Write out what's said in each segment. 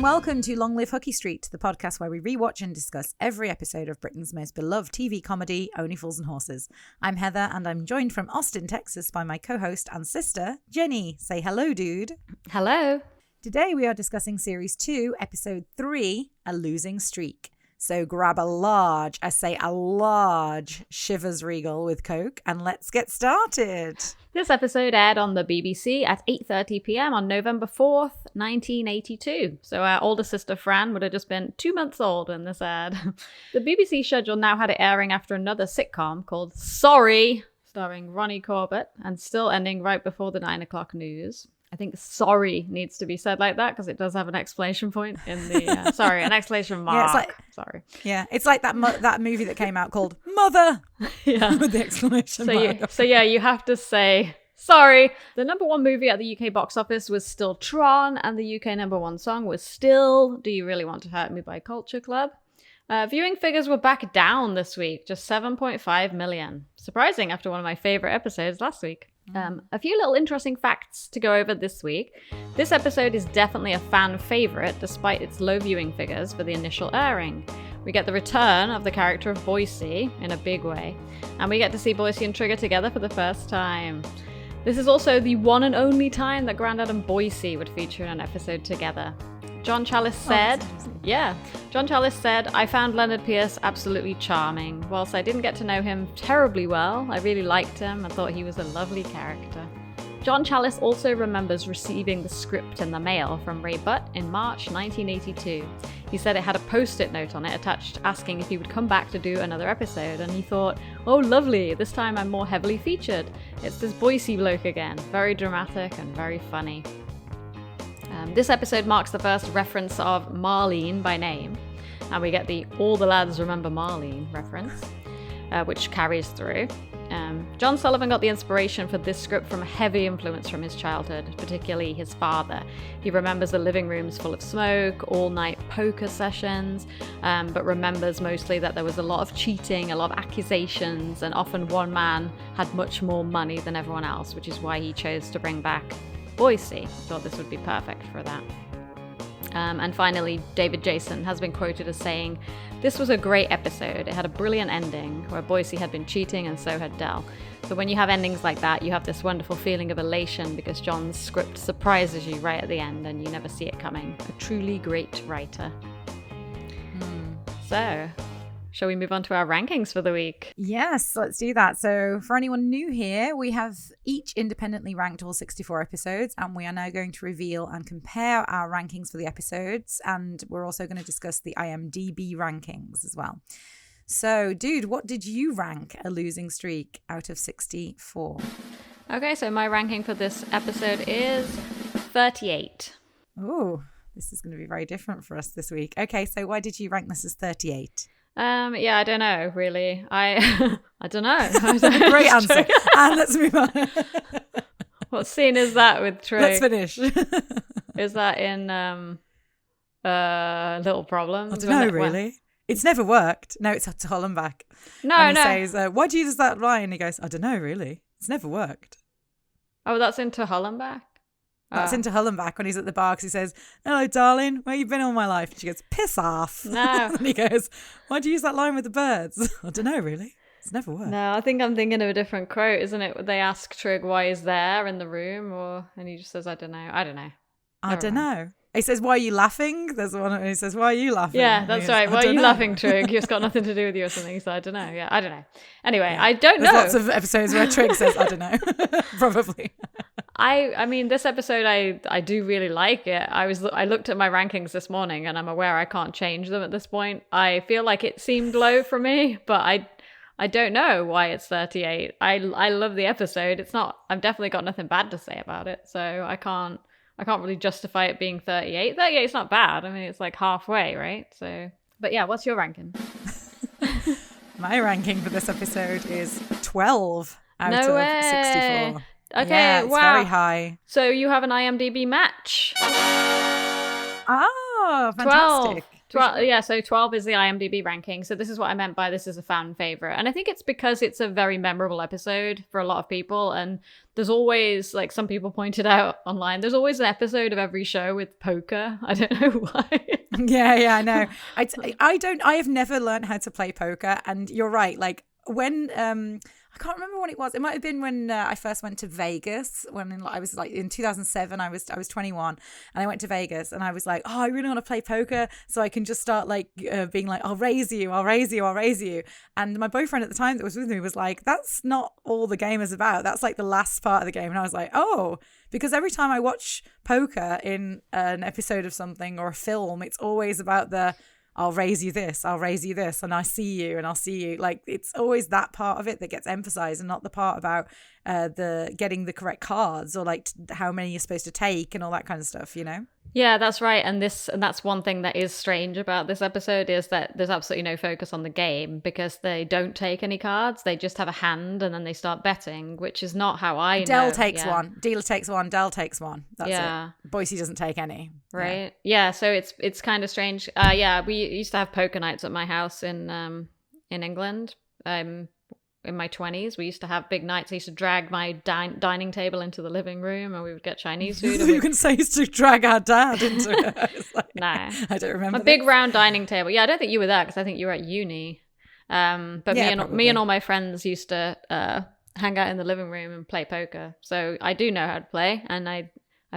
welcome to Long Live Hooky Street, the podcast where we rewatch and discuss every episode of Britain's most beloved TV comedy, Only Fools and Horses. I'm Heather, and I'm joined from Austin, Texas by my co-host and sister, Jenny. Say hello, dude. Hello. Today we are discussing Series 2, Episode 3, A Losing Streak. So grab a large Shivers Regal with Coke and let's get started. This episode aired on the BBC at 8:30 p.m. on November 4th, 1982. So our older sister Fran would have just been 2 months old when this aired. The BBC schedule now had it airing after another sitcom called Sorry, starring Ronnie Corbett, and still ending right before the 9 o'clock news. I think sorry needs to be said like that because it does have an exclamation point in the, an exclamation mark. Yeah, it's like, sorry. Yeah, it's like that movie that came out called Mother. Yeah. With the exclamation mark. So you have to say sorry. The number one movie at the UK box office was still Tron, and the UK number one song was still Do You Really Want to Hurt Me by Culture Club. Viewing figures were back down this week, just 7.5 million. Surprising after one of my favourite episodes last week. A few little interesting facts to go over this week. This episode is definitely a fan favourite despite its low viewing figures for the initial airing. We get the return of the character of Boycie in a big way, and we get to see Boycie and Trigger together for the first time. This is also the one and only time that Grandad and Boycie would feature in an episode together. John Challis said, I found Leonard Pierce absolutely charming. Whilst I didn't get to know him terribly well, I really liked him and thought he was a lovely character. John Challis also remembers receiving the script in the mail from Ray Butt in March 1982. He said it had a post-it note on it attached asking if he would come back to do another episode, and he thought, oh lovely, this time I'm more heavily featured. It's this Boycie bloke again, very dramatic and very funny. This episode marks the first reference of Marlene by name, and we get the All the Lads Remember Marlene reference, which carries through. John Sullivan got the inspiration for this script from a heavy influence from his childhood, particularly his father. He remembers the living rooms full of smoke, all-night poker sessions, but remembers mostly that there was a lot of cheating, a lot of accusations, and often one man had much more money than everyone else, which is why he chose to bring back Boycie. Thought this would be perfect for that. And finally, David Jason has been quoted as saying, this was a great episode. It had a brilliant ending where Boycie had been cheating and so had Del. So when you have endings like that, you have this wonderful feeling of elation because John's script surprises you right at the end and you never see it coming. A truly great writer. So, shall we move on to our rankings for the week? Yes, let's do that. So for anyone new here, we have each independently ranked all 64 episodes, and we are now going to reveal and compare our rankings for the episodes, and we're also going to discuss the IMDb rankings as well. So, dude, what did you rank A Losing Streak out of 64? Okay, so my ranking for this episode is 38. Oh, this is going to be very different for us this week. Okay, so why did you rank this as 38? Yeah, I don't know, really. I don't know. Great answer. And let's move on. What scene is that with Trey? Let's finish. Is that in Little Problems? I don't know, really. It's never worked. No, it's to Hollenbach. No, and he says, why do you use that line? He goes, I don't know, really. It's never worked. Oh, that's into Hollenbach? That's into Hullenbach when he's at the bar because he says, hello, darling, where you been all my life? And she goes, piss off. No. And he goes, why do you use that line with the birds? I don't know, really. It's never worked. No, I think I'm thinking of a different quote, isn't it? They ask Trig why he's there in the room, and he just says, I don't know. I don't know. He says, why are you laughing? There's one and he says, why are you laughing? Yeah, that's right. Why are you laughing, Trig? It's got nothing to do with you or something. So I don't know. Yeah, I don't know. Anyway, yeah. I don't know. There's lots of episodes where Trig says, I don't know. Probably. I mean, this episode, I do really like it. I looked at my rankings this morning and I'm aware I can't change them at this point. I feel like it seemed low for me, but I don't know why it's 38. I love the episode. It's not, I've definitely got nothing bad to say about it. So I can't really justify it being 38. 38 is not bad. I mean, it's like halfway, right? So, but yeah, what's your ranking? My ranking for this episode is 12 out of way. 64. Okay, yeah, it's wow. very high. So you have an IMDb match. Oh, fantastic. So 12 is the IMDb ranking. So this is what I meant by this is a fan favorite. And I think it's because it's a very memorable episode for a lot of people. And there's always, like some people pointed out online, there's always an episode of every show with poker. I don't know why. Yeah, I know. I have never learned how to play poker. And you're right. Like when, I can't remember when it was. It might have been when I first went to Vegas. When I was like in 2007, I was 21, and I went to Vegas, and I was like, oh, I really want to play poker, so I can just start like being like, I'll raise you. And my boyfriend at the time that was with me was like, that's not all the game is about. That's like the last part of the game. And I was like, oh, because every time I watch poker in an episode of something or a film, it's always about the I'll raise you this, and I see you, and I'll see you. Like, it's always that part of it that gets emphasized, and not the part about the getting the correct cards or like how many you're supposed to take and all that kind of stuff, you know? Yeah, that's right. And that's one thing that is strange about this episode is that there's absolutely no focus on the game because they don't take any cards. They just have a hand and then they start betting, which is not how I know. Del takes one. Dealer takes one. Del takes one. That's it. Boycie doesn't take any. Right. Yeah. So it's kind of strange. We used to have poker nights at my house in England. In my 20s, we used to have big nights. I used to drag my dining table into the living room and we would get Chinese food. You can say used to drag our dad into it. Like, nah. I don't remember. A big round dining table. Yeah, I don't think you were there because I think you were at uni. But me and all my friends used to hang out in the living room and play poker. So I do know how to play. And I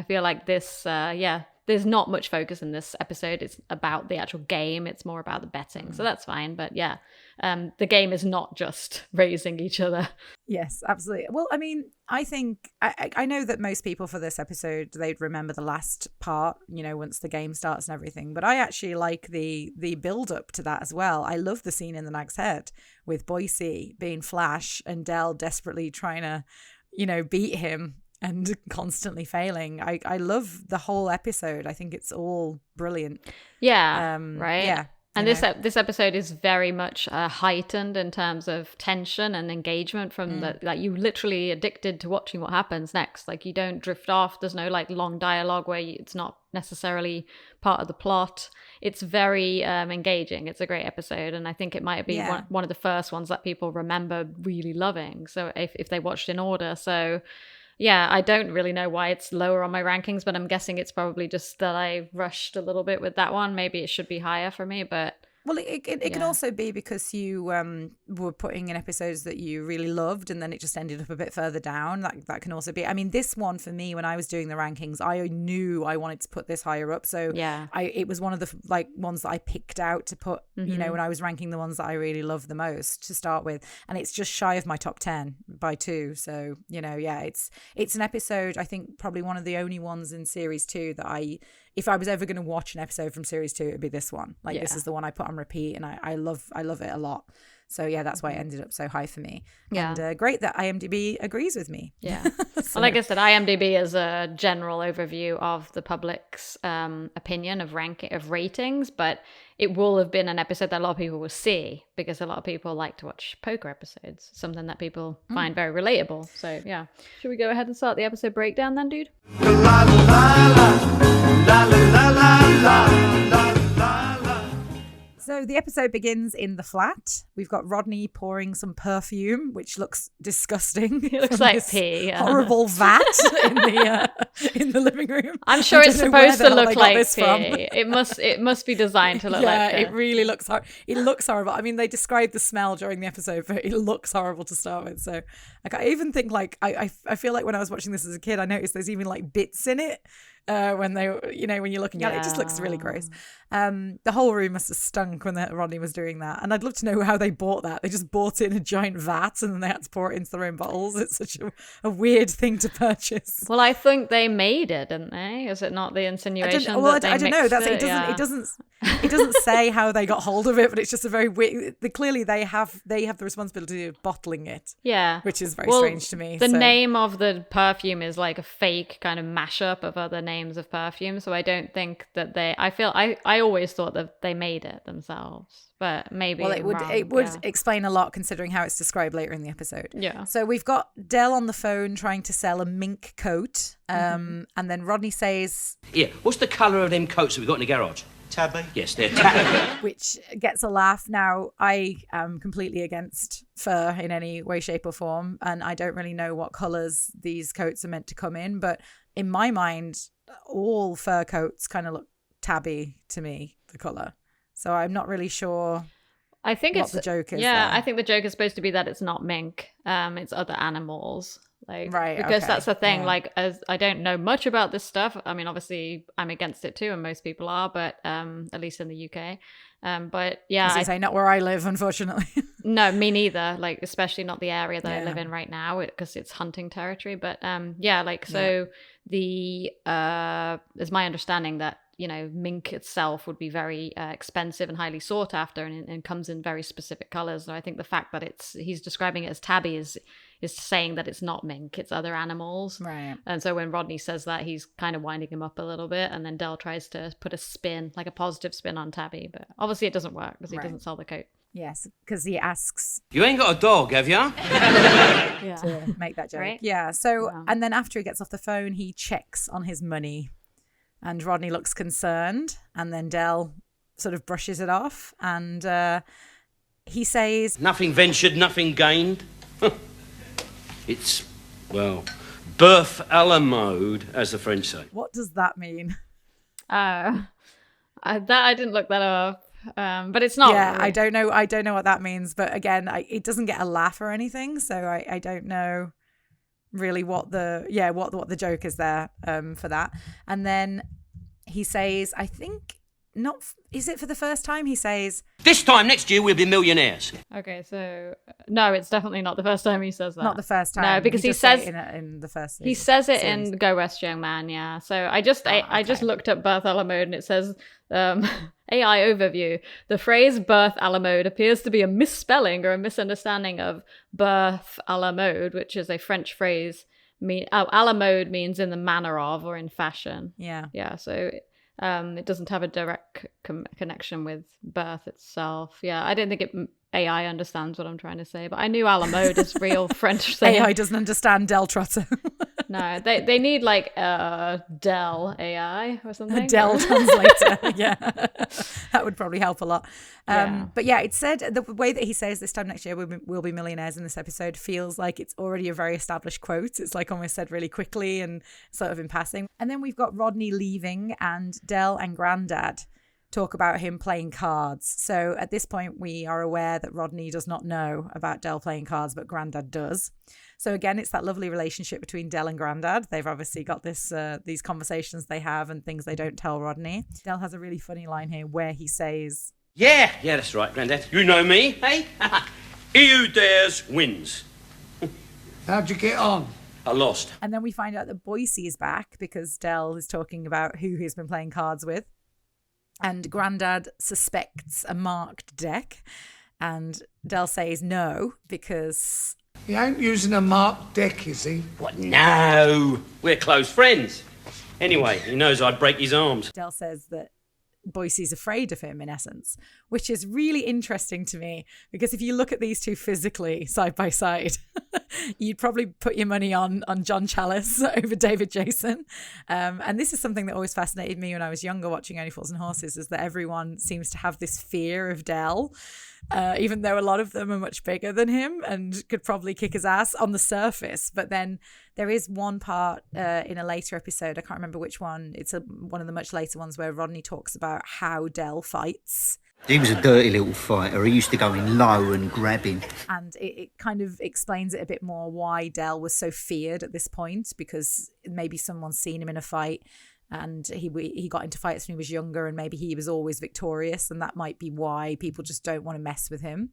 feel like this, there's not much focus in this episode. It's about the actual game. It's more about the betting. So that's fine. But yeah, the game is not just raising each other. Yes, absolutely. Well, I mean, I think I know that most people for this episode, they'd remember the last part, you know, once the game starts and everything. But I actually like the build up to that as well. I love the scene in the Nag's Head with Boycie being Flash and Del desperately trying to, you know, beat him and constantly failing. I love the whole episode. I think it's all brilliant. Yeah. Right. Yeah. And this episode is very much heightened in terms of tension and engagement from like you literally addicted to watching what happens next. Like you don't drift off. There's no like long dialogue where it's not necessarily part of the plot. It's very engaging. It's a great episode. And I think it might be one of the first ones that people remember really loving. So if they watched in order. So yeah, I don't really know why it's lower on my rankings, but I'm guessing it's probably just that I rushed a little bit with that one. Maybe it should be higher for me, but... Well, it can also be because you were putting in episodes that you really loved and then it just ended up a bit further down. That can also be. I mean, this one for me, when I was doing the rankings, I knew I wanted to put this higher up. So it was one of the like ones that I picked out to put, you know, when I was ranking the ones that I really loved the most to start with. And it's just shy of my top 10 by 2. So, you know, yeah, it's an episode, I think probably one of the only ones in series 2 that if I was ever going to watch an episode from series 2, it'd be this one. Like this is the one I put on repeat, and I love it a lot. So yeah, that's why it ended up so high for me. Yeah, and great that IMDb agrees with me. Yeah, well, like I said, IMDb is a general overview of the public's opinion of ratings, but it will have been an episode that a lot of people will see because a lot of people like to watch poker episodes, something that people find very relatable. So yeah, should we go ahead and start the episode breakdown then, dude? La la la la la la la. So the episode begins in the flat. We've got Rodney pouring some perfume, which looks disgusting. It looks like pee. Yeah. Horrible vat in the living room. I'm sure it's supposed to look like pee. It must be designed to look like pee. Yeah, it really looks horrible. It looks horrible. I mean, they describe the smell during the episode, but it looks horrible to start with. So I even think like I feel like when I was watching this as a kid, I noticed there's even like bits in it. When when you're looking at it, it just looks really gross. The whole room must have stunk when Rodney was doing that, and I'd love to know how they bought that. They just bought it in a giant vat and then they had to pour it into their own bottles. It's such a weird thing to purchase. Well, I think they made it, didn't they? Is it not the insinuation? I don't know. It doesn't say how they got hold of it, but it's just a very weird. Clearly, they have the responsibility of bottling it. Yeah, which is very strange to me. The name of the perfume is like a fake kind of mashup of other names of perfume, so I don't think that I always thought that they made it themselves, but maybe it would explain a lot considering how it's described later in the episode. Yeah. So we've got Del on the phone trying to sell a mink coat, and then Rodney says, "Yeah, what's the colour of them coats that we got in the garage?" Tabby? Yes, they're tabby. which gets a laugh. Now, I am completely against fur in any way, shape, or form, and I don't really know what colours these coats are meant to come in, but in my mind, all fur coats kind of look tabby to me, the colour. So I'm not really sure I think what the joke is. Yeah, there. I think the joke is supposed to be that it's not mink, it's other animals. Like, right, because okay. that's the thing. Yeah. Like, as I don't know much about this stuff. I mean, obviously, I'm against it too, and most people are. But at least in the UK. But yeah, I say not where I live, unfortunately. no, me neither. Like, especially not the area that I live Yeah. in right now, because it's hunting territory. But yeah, like so the it's my understanding that mink itself would be very expensive and highly sought after, and comes in very specific colors. So I think the fact that he's describing it as tabby is saying that it's not mink, it's other animals. Right. And so when Rodney says that, he's kind of winding him up a little bit, and then Del tries to put a spin, like a positive spin on tabby, but obviously it doesn't work because he doesn't sell the coat. Yes, because he asks You ain't got a dog, have you? Yeah. to make that joke. Right? Yeah. So, Yeah. and then after he gets off the phone, he checks on his money, and Rodney looks concerned, and then Del sort of brushes it off, and he says, Nothing ventured, nothing gained. It's, well, birth a la mode, as the French say. "What does that mean?" I didn't look that up. But it's not. Yeah, really. I don't know. I don't know what that means, but again, it doesn't get a laugh or anything, so I don't know really what the joke is there for that. And then he says, I think not. Is it for the first time? He says, This time next year we'll be millionaires. Okay, so no, it's definitely not the first time he says that. not the first time. No, because he does say says it in the first. he says it series. in Go West Young Man. Yeah. So I just looked up birth a la mode, and it says AI overview. The phrase birth a la mode appears to be a misspelling or a misunderstanding of birth a la mode, which is a French phrase. A la mode means in the manner of or in fashion. Yeah. Yeah. So it doesn't have a direct connection with birth itself. Yeah, I don't think AI understands what I'm trying to say, but I knew a la mode is real French saying. AI doesn't understand Del Trotter. No, they need like Dell AI or something. Del translator. Yeah. That would probably help a lot. Yeah. But yeah, it said the way that he says this time next year we'll be millionaires in this episode feels like it's already a very established quote. It's like almost said really quickly and sort of in passing. And then we've got Rodney leaving, and Del and Grandad talk about him playing cards. So at this point, we are aware that Rodney does not know about Del playing cards, but Grandad does. So again, it's that lovely relationship between Del and Grandad. They've obviously got these conversations they have and things they don't tell Rodney. Del has a really funny line here where he says, Yeah, that's right, Grandad. You know me, hey? He who dares wins. How'd you get on? I lost. and then we find out that Boycie is back because Del is talking about who he's been playing cards with. And Grandad suspects a marked deck. And Del says no because... He ain't using a marked deck, is he? What? No. We're close friends. Anyway, he knows I'd break his arms. Del says that Boycie's afraid of him, in essence, which is really interesting to me because if you look at these two physically side by side, you'd probably put your money on John Chalice over David Jason. And this is something that always fascinated me when I was younger watching Only Fools and Horses, is that everyone seems to have this fear of Del, even though a lot of them are much bigger than him and could probably kick his ass on the surface. But then there is one part in a later episode, I can't remember which one, it's one of the much later ones, where Rodney talks about how Del fights. He was a dirty little fighter. He used to go in low and grab him. And it kind of explains it a bit more why Del was so feared at this point, because maybe someone's seen him in a fight and he got into fights when he was younger and maybe he was always victorious, and that might be why people just don't want to mess with him.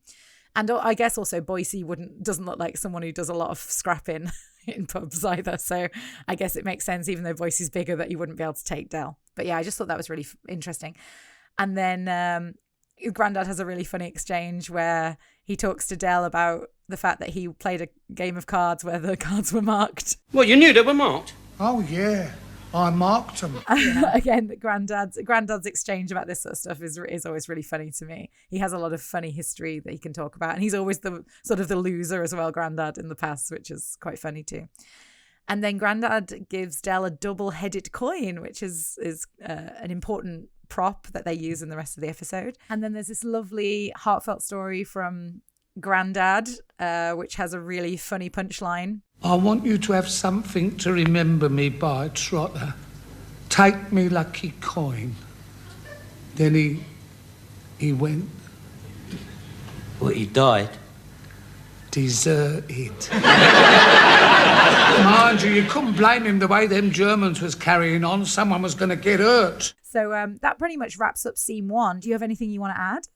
And I guess also Boycie doesn't look like someone who does a lot of scrapping in pubs either. So I guess it makes sense, even though Boycie's bigger, that he wouldn't be able to take Del. But yeah, I just thought that was really interesting. And then Grandad has a really funny exchange where he talks to Del about the fact that he played a game of cards where the cards were marked. Well, you knew they were marked. Oh, yeah. I marked them. Again, Grandad's exchange about this sort of stuff is always really funny to me. He has a lot of funny history that he can talk about, and he's always the sort of the loser as well, Grandad, in the past, which is quite funny too. And then Grandad gives Del a double-headed coin, which is an important prop that they use in the rest of the episode. And then there's this lovely heartfelt story from Grandad, which has a really funny punchline. I want you to have something to remember me by, Trotter. Take me lucky coin. Then he went What, he died? deserted. Mind you couldn't blame him the way them Germans was carrying on. Someone was going to get hurt. So that pretty much wraps up scene 1. Do you have anything you want to add?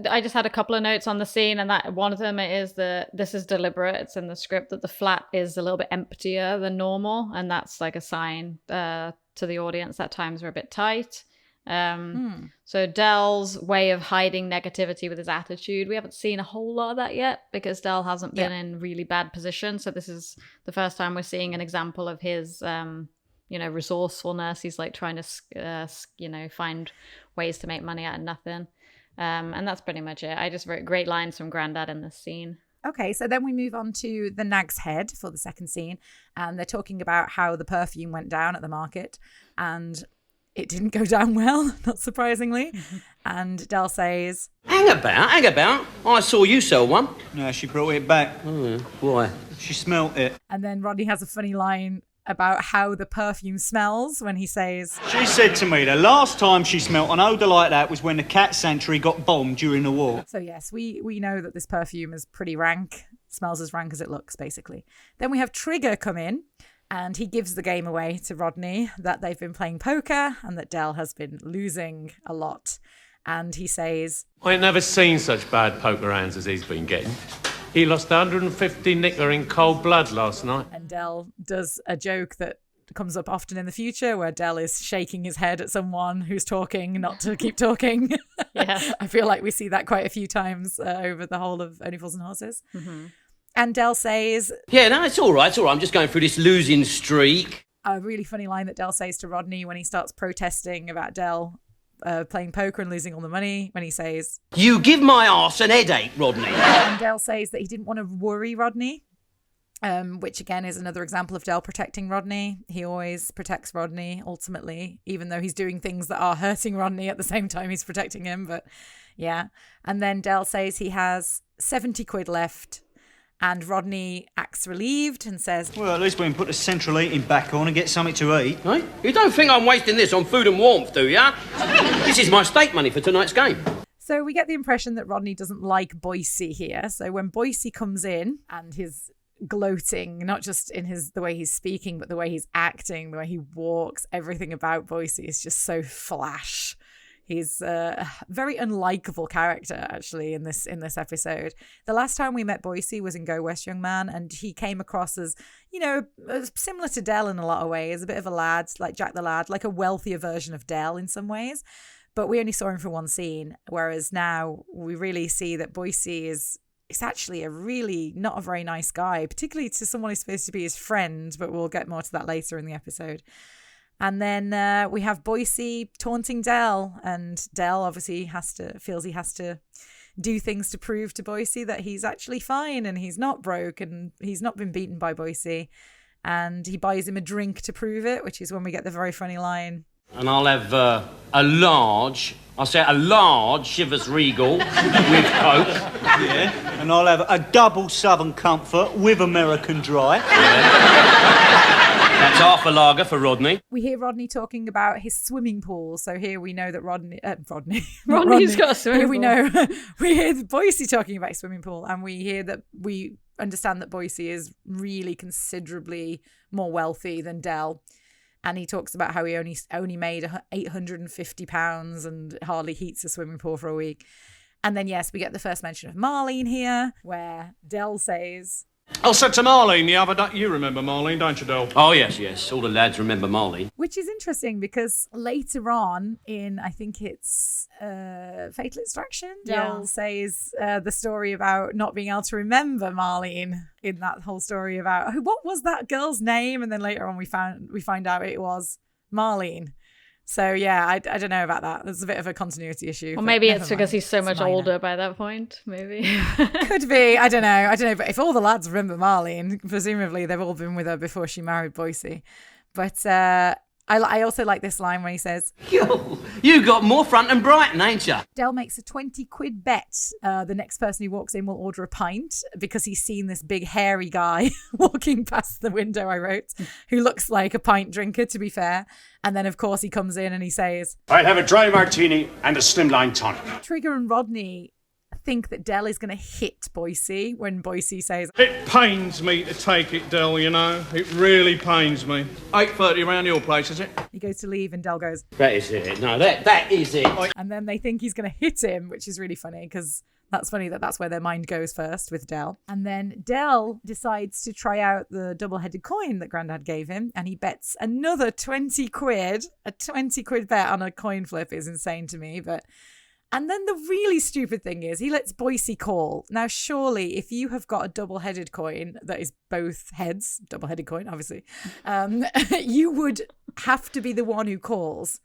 I just had a couple of notes on the scene, and that one of them is that this is deliberate. It's in the script that the flat is a little bit emptier than normal, and that's like a sign to the audience that times are a bit tight. So Del's way of hiding negativity with his attitude, we haven't seen a whole lot of that yet because Del hasn't been in really bad position. So this is the first time we're seeing an example of his resourcefulness. He's like trying to find ways to make money out of nothing. And that's pretty much it. I just wrote great lines from Grandad in this scene. Okay, so then we move on to the Nag's Head for the second scene, and they're talking about how the perfume went down at the market, and it didn't go down well, not surprisingly. And Del says, Hang about. I saw you sell one. No, she brought it back. Oh, why? She smelt it. and then Rodney has a funny line about how the perfume smells when he says, She said to me the last time she smelt an odour like that was when the cat sanctuary got bombed during the war. so yes, we know that this perfume is pretty rank, smells as rank as it looks, basically. Then we have Trigger come in, and he gives the game away to Rodney that they've been playing poker and that Del has been losing a lot. And he says, I ain't never seen such bad poker hands as he's been getting. He lost 150 knicker in cold blood last night. and Del does a joke that comes up often in the future where Del is shaking his head at someone who's talking not to keep talking. Yeah. I feel like we see that quite a few times over the whole of Only Fools and Horses. Mm-hmm. And Del says, Yeah, no, it's all right. I'm just going through this losing streak. a really funny line that Del says to Rodney when he starts protesting about Del playing poker and losing all the money, when he says, You give my arse an headache, Rodney. and Del says that he didn't want to worry Rodney, which again is another example of Del protecting Rodney. He always protects Rodney, ultimately, even though he's doing things that are hurting Rodney at the same time he's protecting him. But yeah. And then Del says he has 70 quid left. And Rodney acts relieved and says, Well, at least we can put the central heating back on and get something to eat. Hey? You don't think I'm wasting this on food and warmth, do ya? This is my stake money for tonight's game. So we get the impression that Rodney doesn't like Boycie here. So when Boycie comes in and his gloating, not just in the way he's speaking, but the way he's acting, the way he walks, everything about Boycie is just so flash. He's a very unlikable character, actually, in this episode. The last time we met Boycie was in Go West, Young Man, and he came across as, similar to Del in a lot of ways, a bit of a lad, like Jack the Lad, like a wealthier version of Del in some ways. But we only saw him for one scene, whereas now we really see that Boycie is actually a really not a very nice guy, particularly to someone who's supposed to be his friend, but we'll get more to that later in the episode. And then we have Boycie taunting Del, and Del obviously feels he has to do things to prove to Boycie that he's actually fine and he's not broke and he's not been beaten by Boycie. And he buys him a drink to prove it, which is when we get the very funny line. And I'll have a large Chivas Regal with Coke. Yeah, and I'll have a double Southern Comfort with American Dry. That's half a lager for Rodney. We hear Rodney talking about his swimming pool. So here we know that Rodney's got a swimming pool. We hear Boycie talking about his swimming pool, and we understand that Boycie is really considerably more wealthy than Del. And he talks about how he only made £850 and hardly heats a swimming pool for a week. And then, yes, we get the first mention of Marlene here, where Del says, I said to Marlene the other day, you remember Marlene, don't you, Del? Oh, yes. All the lads remember Marlene. which is interesting because later on in, I think it's Fatal Extraction, Del says the story about not being able to remember Marlene in that whole story about what was that girl's name, and then later on we find out it was Marlene. So yeah, I don't know about that. There's a bit of a continuity issue. Or maybe it's because he's so much older by that point, maybe. Could be. I don't know. But if all the lads remember Marlene, presumably they've all been with her before she married Boycie. But I also like this line when he says, You got more front than Brighton, ain't you? Del makes a 20 quid bet. The next person who walks in will order a pint because he's seen this big hairy guy walking past the window, I wrote, who looks like a pint drinker, to be fair. And then, of course, he comes in and he says, I'll have a dry martini and a slimline tonic. Trigger and Rodney think that Del is going to hit Boycie when Boycie says, It pains me to take it, Del, you know. It really pains me. 8:30 around your place, is it? he goes to leave and Del goes, That is it. No, that is it. and then they think he's going to hit him, which is really funny because that's funny that's where their mind goes first with Del. And then Del decides to try out the double-headed coin that Grandad gave him, and he bets another 20 quid. A 20 quid bet on a coin flip is insane to me, but... And then the really stupid thing is he lets Boycie call. Now, surely, if you have got a double-headed coin that is both heads, double-headed coin, obviously, you would have to be the one who calls,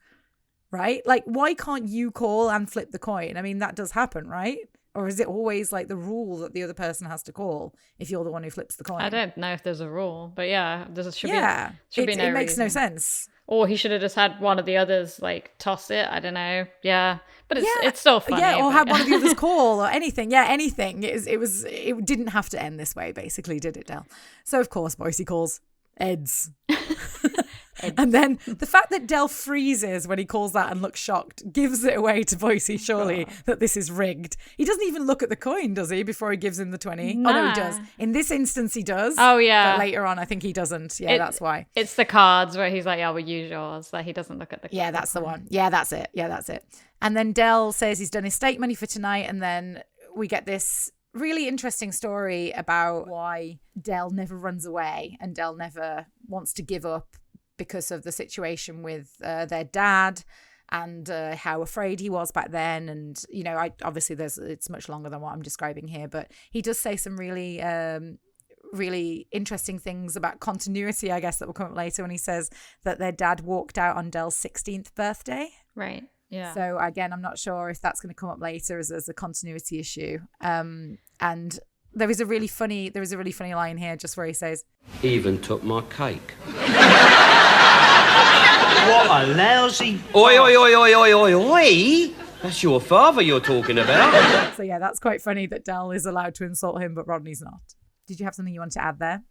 right? Like, why can't you call and flip the coin? I mean, that does happen, right? Or is it always like the rule that the other person has to call if you're the one who flips the coin? I don't know if there's a rule, but yeah, should be no it makes reason. no sense. Or he should have just had one of the others like toss it. I don't know. Yeah, but it's still funny. Yeah, or but, have one of the others call or anything. Yeah, anything. It didn't have to end this way, basically, did it, Del? So of course, Boycie calls Eds. And then the fact that Del freezes when he calls that and looks shocked gives it away to Boycie, surely, that this is rigged. He doesn't even look at the coin, does he, before he gives him the 20? Nah. Oh, no, he does. In this instance, he does. Oh, yeah. But later on, I think he doesn't. Yeah, that's why. It's the cards where he's like, we'll use yours. Like, he doesn't look at the Yeah, that's the one. Yeah, that's it. And then Del says he's done his stake money for tonight, and then we get this really interesting story about why Del never runs away and Del never wants to give up because of the situation with their dad and how afraid he was back then. And, you know, obviously it's much longer than what I'm describing here, but he does say some really, really interesting things about continuity, I guess, that will come up later when he says that their dad walked out on Del's 16th birthday. Right. Yeah. So again, I'm not sure if that's going to come up later as a continuity issue. And there is a really funny line here just where he says, Even took my cake. What a lousy... Oi, oi, oi, oi, oi, oi, oi! That's your father you're talking about. So yeah, that's quite funny that Del is allowed to insult him, but Rodney's not. Did you have something you want to add there?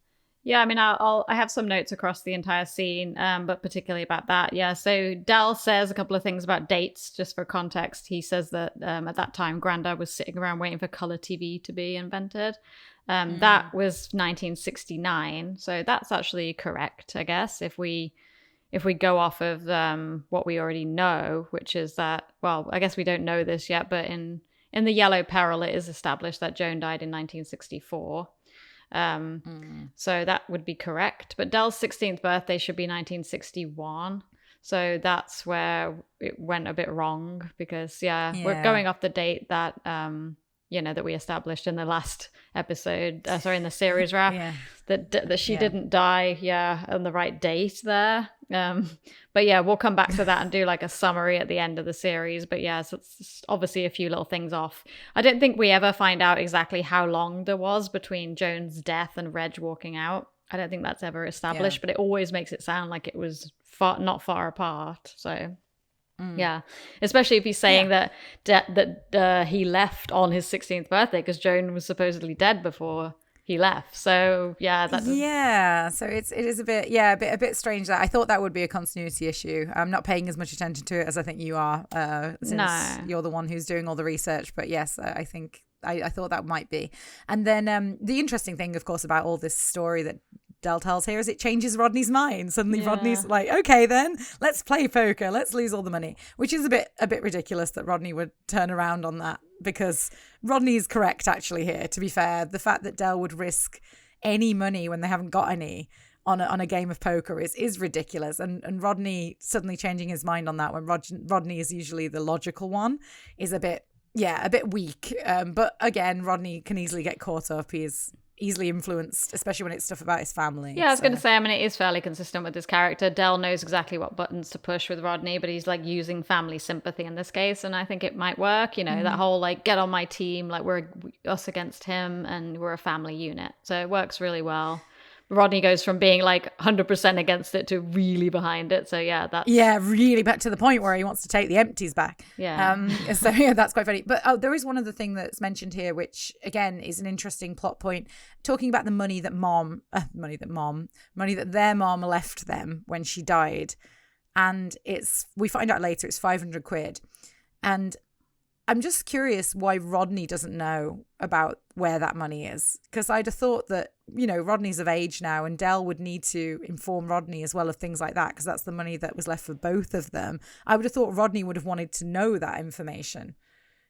Yeah, I mean, I have some notes across the entire scene, but particularly about that. Yeah, so Del says a couple of things about dates, just for context. He says that at that time, Grandad was sitting around waiting for colour TV to be invented. That was 1969, so that's actually correct, I guess, if we go off of what we already know, which is that, well, I guess we don't know this yet, but in the Yellow Peril, it is established that Joan died in 1964. So that would be correct, but Del's 16th birthday should be 1961, so that's where it went a bit wrong because we're going off the date that that we established in the last episode, in the series wrap, that she didn't die on the right date there. But yeah, we'll come back to that and do like a summary at the end of the series. But yeah, so it's obviously a few little things off. I don't think we ever find out exactly how long there was between Joan's death and Reg walking out. I don't think that's ever established, but it always makes it sound like it was not far apart. So yeah, especially if he's saying that he left on his 16th birthday because Joan was supposedly dead before he left. So so it is a bit strange that I thought that would be a continuity issue. I'm not paying as much attention to it as I think you are, since you're the one who's doing all the research. But yes, I think I thought that might be. And then the interesting thing, of course, about all this story that Del tells here is it changes Rodney's mind. Suddenly Rodney's like, okay, then let's play poker, let's lose all the money, which is a bit ridiculous that Rodney would turn around on that, because Rodney is correct actually here, to be fair. The fact that Del would risk any money when they haven't got any on a game of poker is ridiculous, and Rodney suddenly changing his mind on that when Rodney is usually the logical one is a bit weak, but again, Rodney can easily get caught up. He is easily influenced, especially when it's stuff about his family. Yeah, I was going to say, I mean, it is fairly consistent with his character. Del knows exactly what buttons to push with Rodney, but he's like using family sympathy in this case, and I think it might work, that whole like, get on my team, like we're us against him and we're a family unit. So it works really well. Rodney goes from being like 100% against it to really behind it. So yeah, that's really back to the point where he wants to take the empties back. So yeah, that's quite funny. But there is one other thing that's mentioned here, which again is an interesting plot point, talking about the money that their mom left them when she died, and we find out later it's 500 quid, and I'm just curious why Rodney doesn't know about where that money is, because I'd have thought that, Rodney's of age now and Del would need to inform Rodney as well of things like that, because that's the money that was left for both of them. I would have thought Rodney would have wanted to know that information.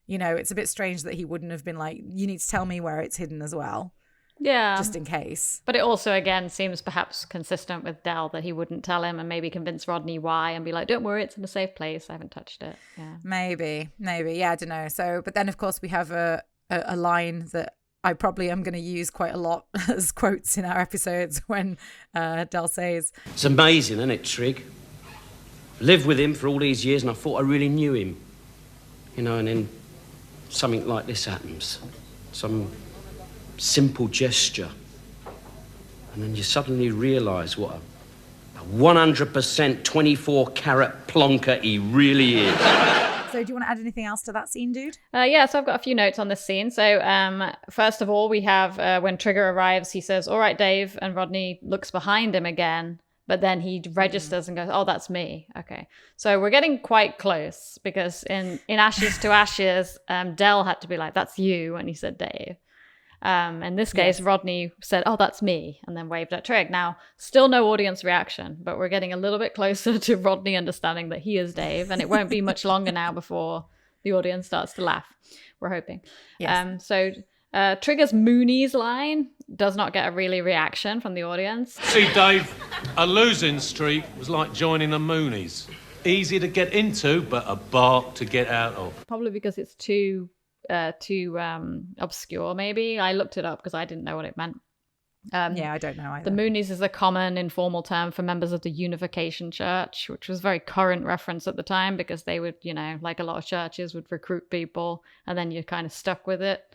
It's a bit strange that he wouldn't have been like, you need to tell me where it's hidden as well. Yeah. Just in case. But it also, again, seems perhaps consistent with Del that he wouldn't tell him and maybe convince Rodney why and be like, don't worry, it's in a safe place. I haven't touched it. Yeah. Maybe. Yeah, I don't know. So, but then, of course, we have a line that I probably am going to use quite a lot as quotes in our episodes when Del says, "It's amazing, isn't it, Trig? Lived with him for all these years and I thought I really knew him. And then something like this happens. Some simple gesture, and then you suddenly realise what a 100% 24-carat plonker he really is." So do you want to add anything else to that scene, dude? So I've got a few notes on this scene. So first of all, we have when Trigger arrives, he says, "All right, Dave," and Rodney looks behind him again, but then he registers and goes, "Oh, that's me." Okay. So we're getting quite close, because in Ashes to Ashes, Del had to be like, "That's you," when he said Dave. In this case, Rodney said, "Oh, that's me," and then waved at Trig. Now, still no audience reaction, but we're getting a little bit closer to Rodney understanding that he is Dave, and it won't be much longer now before the audience starts to laugh. We're hoping. Yes. So Trigger's Moonies line does not get a really reaction from the audience. See, Dave, a losing streak was like joining the Moonies. Easy to get into, but a bark to get out of. Probably because it's too obscure, maybe. I looked it up because I didn't know what it meant. I don't know either. The Moonies is a common informal term for members of the Unification Church, which was a very current reference at the time, because they would, like a lot of churches, would recruit people and then you're kind of stuck with it.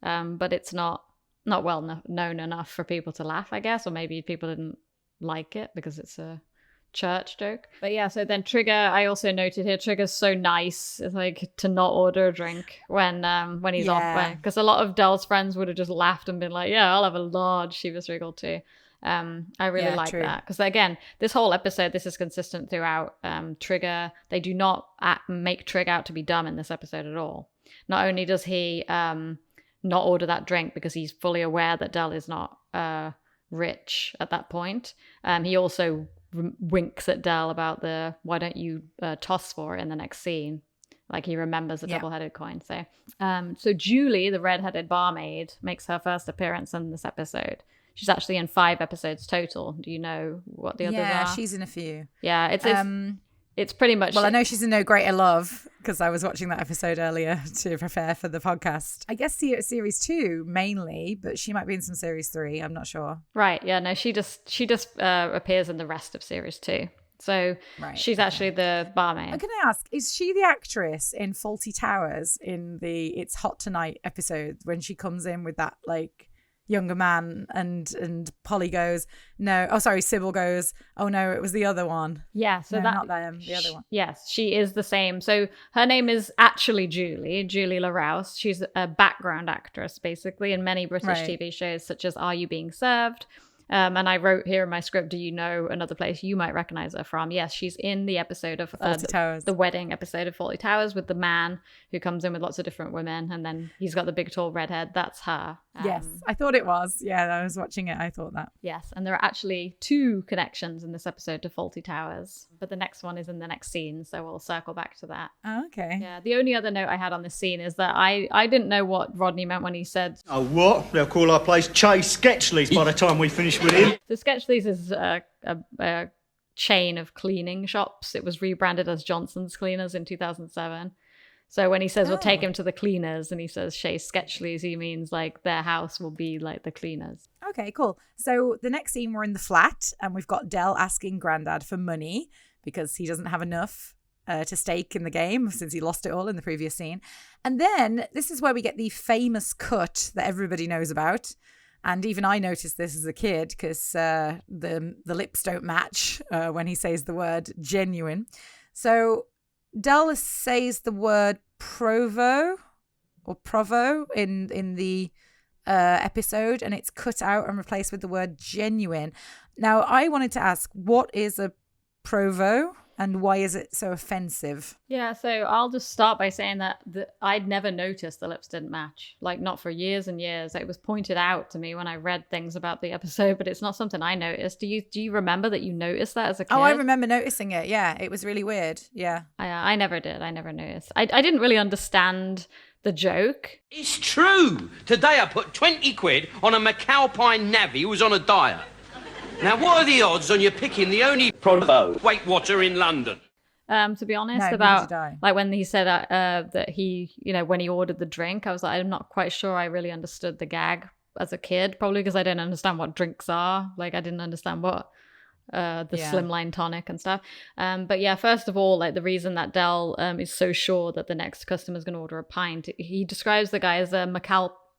But it's not well known enough for people to laugh, I guess, or maybe people didn't like it because it's a church joke. But yeah, so then Trigger, I also noted here, Trigger's so nice, it's like to not order a drink when he's off, because a lot of Del's friends would have just laughed and been like, "Yeah, I'll have a large Chivas Regal too." I really like that, because again, this whole episode, this is consistent throughout. Trigger, they do not make Trig out to be dumb in this episode at all. Not only does he not order that drink because he's fully aware that Del is not rich at that point, he also winks at Del about why don't you toss for it in the next scene, like he remembers a double-headed coin. So Julie, the red-headed barmaid, makes her first appearance in this episode. She's actually in 5 episodes total. Do you know what the others are? Yeah, she's in a few. Yeah, it's pretty much... Well, I know she's in No Greater Love, because I was watching that episode earlier to prepare for the podcast. I guess series 2 mainly, but she might be in some series 3. I'm not sure. Right. Yeah. No. She just appears in the rest of series 2. So she's actually the barmaid. Can I ask, is she the actress in Fawlty Towers in the It's Hot Tonight episode when she comes in with that like younger man and Polly goes, no, oh sorry, Sybil goes, oh no, it was the other one. Yeah, so no, not them, the other one. Yes, she is the same. So her name is actually Julie LaRouse. She's a background actress basically in many British TV shows such as Are You Being Served? And I wrote here in my script, do you know another place you might recognize her from? Yes, she's in the episode of Fawlty Towers, the wedding episode of Fawlty Towers with the man who comes in with lots of different women, and then he's got the big tall redhead. That's her. Yes, I thought it was. Yeah, I was watching it. I thought that. Yes, and there are actually 2 connections in this episode to Fawlty Towers, but the next one is in the next scene, so we'll circle back to that. Oh, okay. Yeah, the only other note I had on this scene is that I didn't know what Rodney meant when he said, "Oh, what? They'll call our place Chase Sketchley's by the time we finish with him." So Sketchley's is a chain of cleaning shops. It was rebranded as Johnson's Cleaners in 2007. So when he says we'll take him to the cleaners and he says Shay Sketchley's, he means like their house will be like the cleaners. Okay, cool. So the next scene, we're in the flat and we've got Del asking Grandad for money because he doesn't have enough to stake in the game since he lost it all in the previous scene. And then this is where we get the famous cut that everybody knows about. And even I noticed this as a kid because the lips don't match when he says the word genuine. So Del says the word provo in the episode, and it's cut out and replaced with the word genuine. Now, I wanted to ask, what is a provo and why is it so offensive? Yeah, so I'll just start by saying that I'd never noticed the lips didn't match, like not for years and years. It was pointed out to me when I read things about the episode, but it's not something I noticed. Do you remember that you noticed that as a kid? Oh, I remember noticing it. Yeah, it was really weird. Yeah. I never did. I never noticed. I didn't really understand the joke. It's true. Today I put 20 quid on a McAlpine navvy who was on a diet. Now, what are the odds on you picking the only provo Weight Watcher in London? To be honest, No, about neither did I. like when he said that he, when he ordered the drink, I was like, I'm not quite sure I really understood the gag as a kid, probably because I didn't understand what drinks are. Like I didn't understand what the slimline tonic and stuff. But yeah, first of all, like the reason that Del is so sure that the next customer is going to order a pint, he describes the guy as a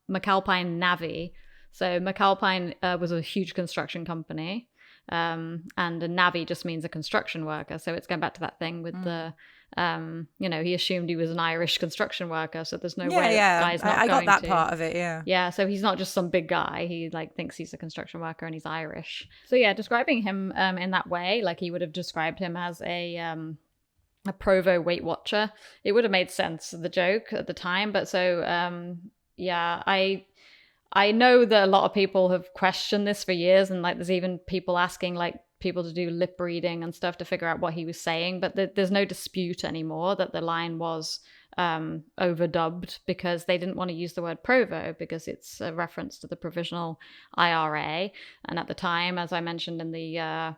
McAlpine navvy. So McAlpine was a huge construction company, and a navvy just means a construction worker. So it's going back to that thing with the, he assumed he was an Irish construction worker. So there's no way that guy's not I got going that to. part of it, yeah. Yeah, so he's not just some big guy. He thinks he's a construction worker and he's Irish. So yeah, describing him in that way, like he would have described him as a provo Weight Watcher, it would have made sense, the joke at the time. But so I know that a lot of people have questioned this for years, and like there's even people asking like people to do lip reading and stuff to figure out what he was saying, but there's no dispute anymore that the line was overdubbed because they didn't want to use the word provo because it's a reference to the provisional IRA. And at the time, as I mentioned in the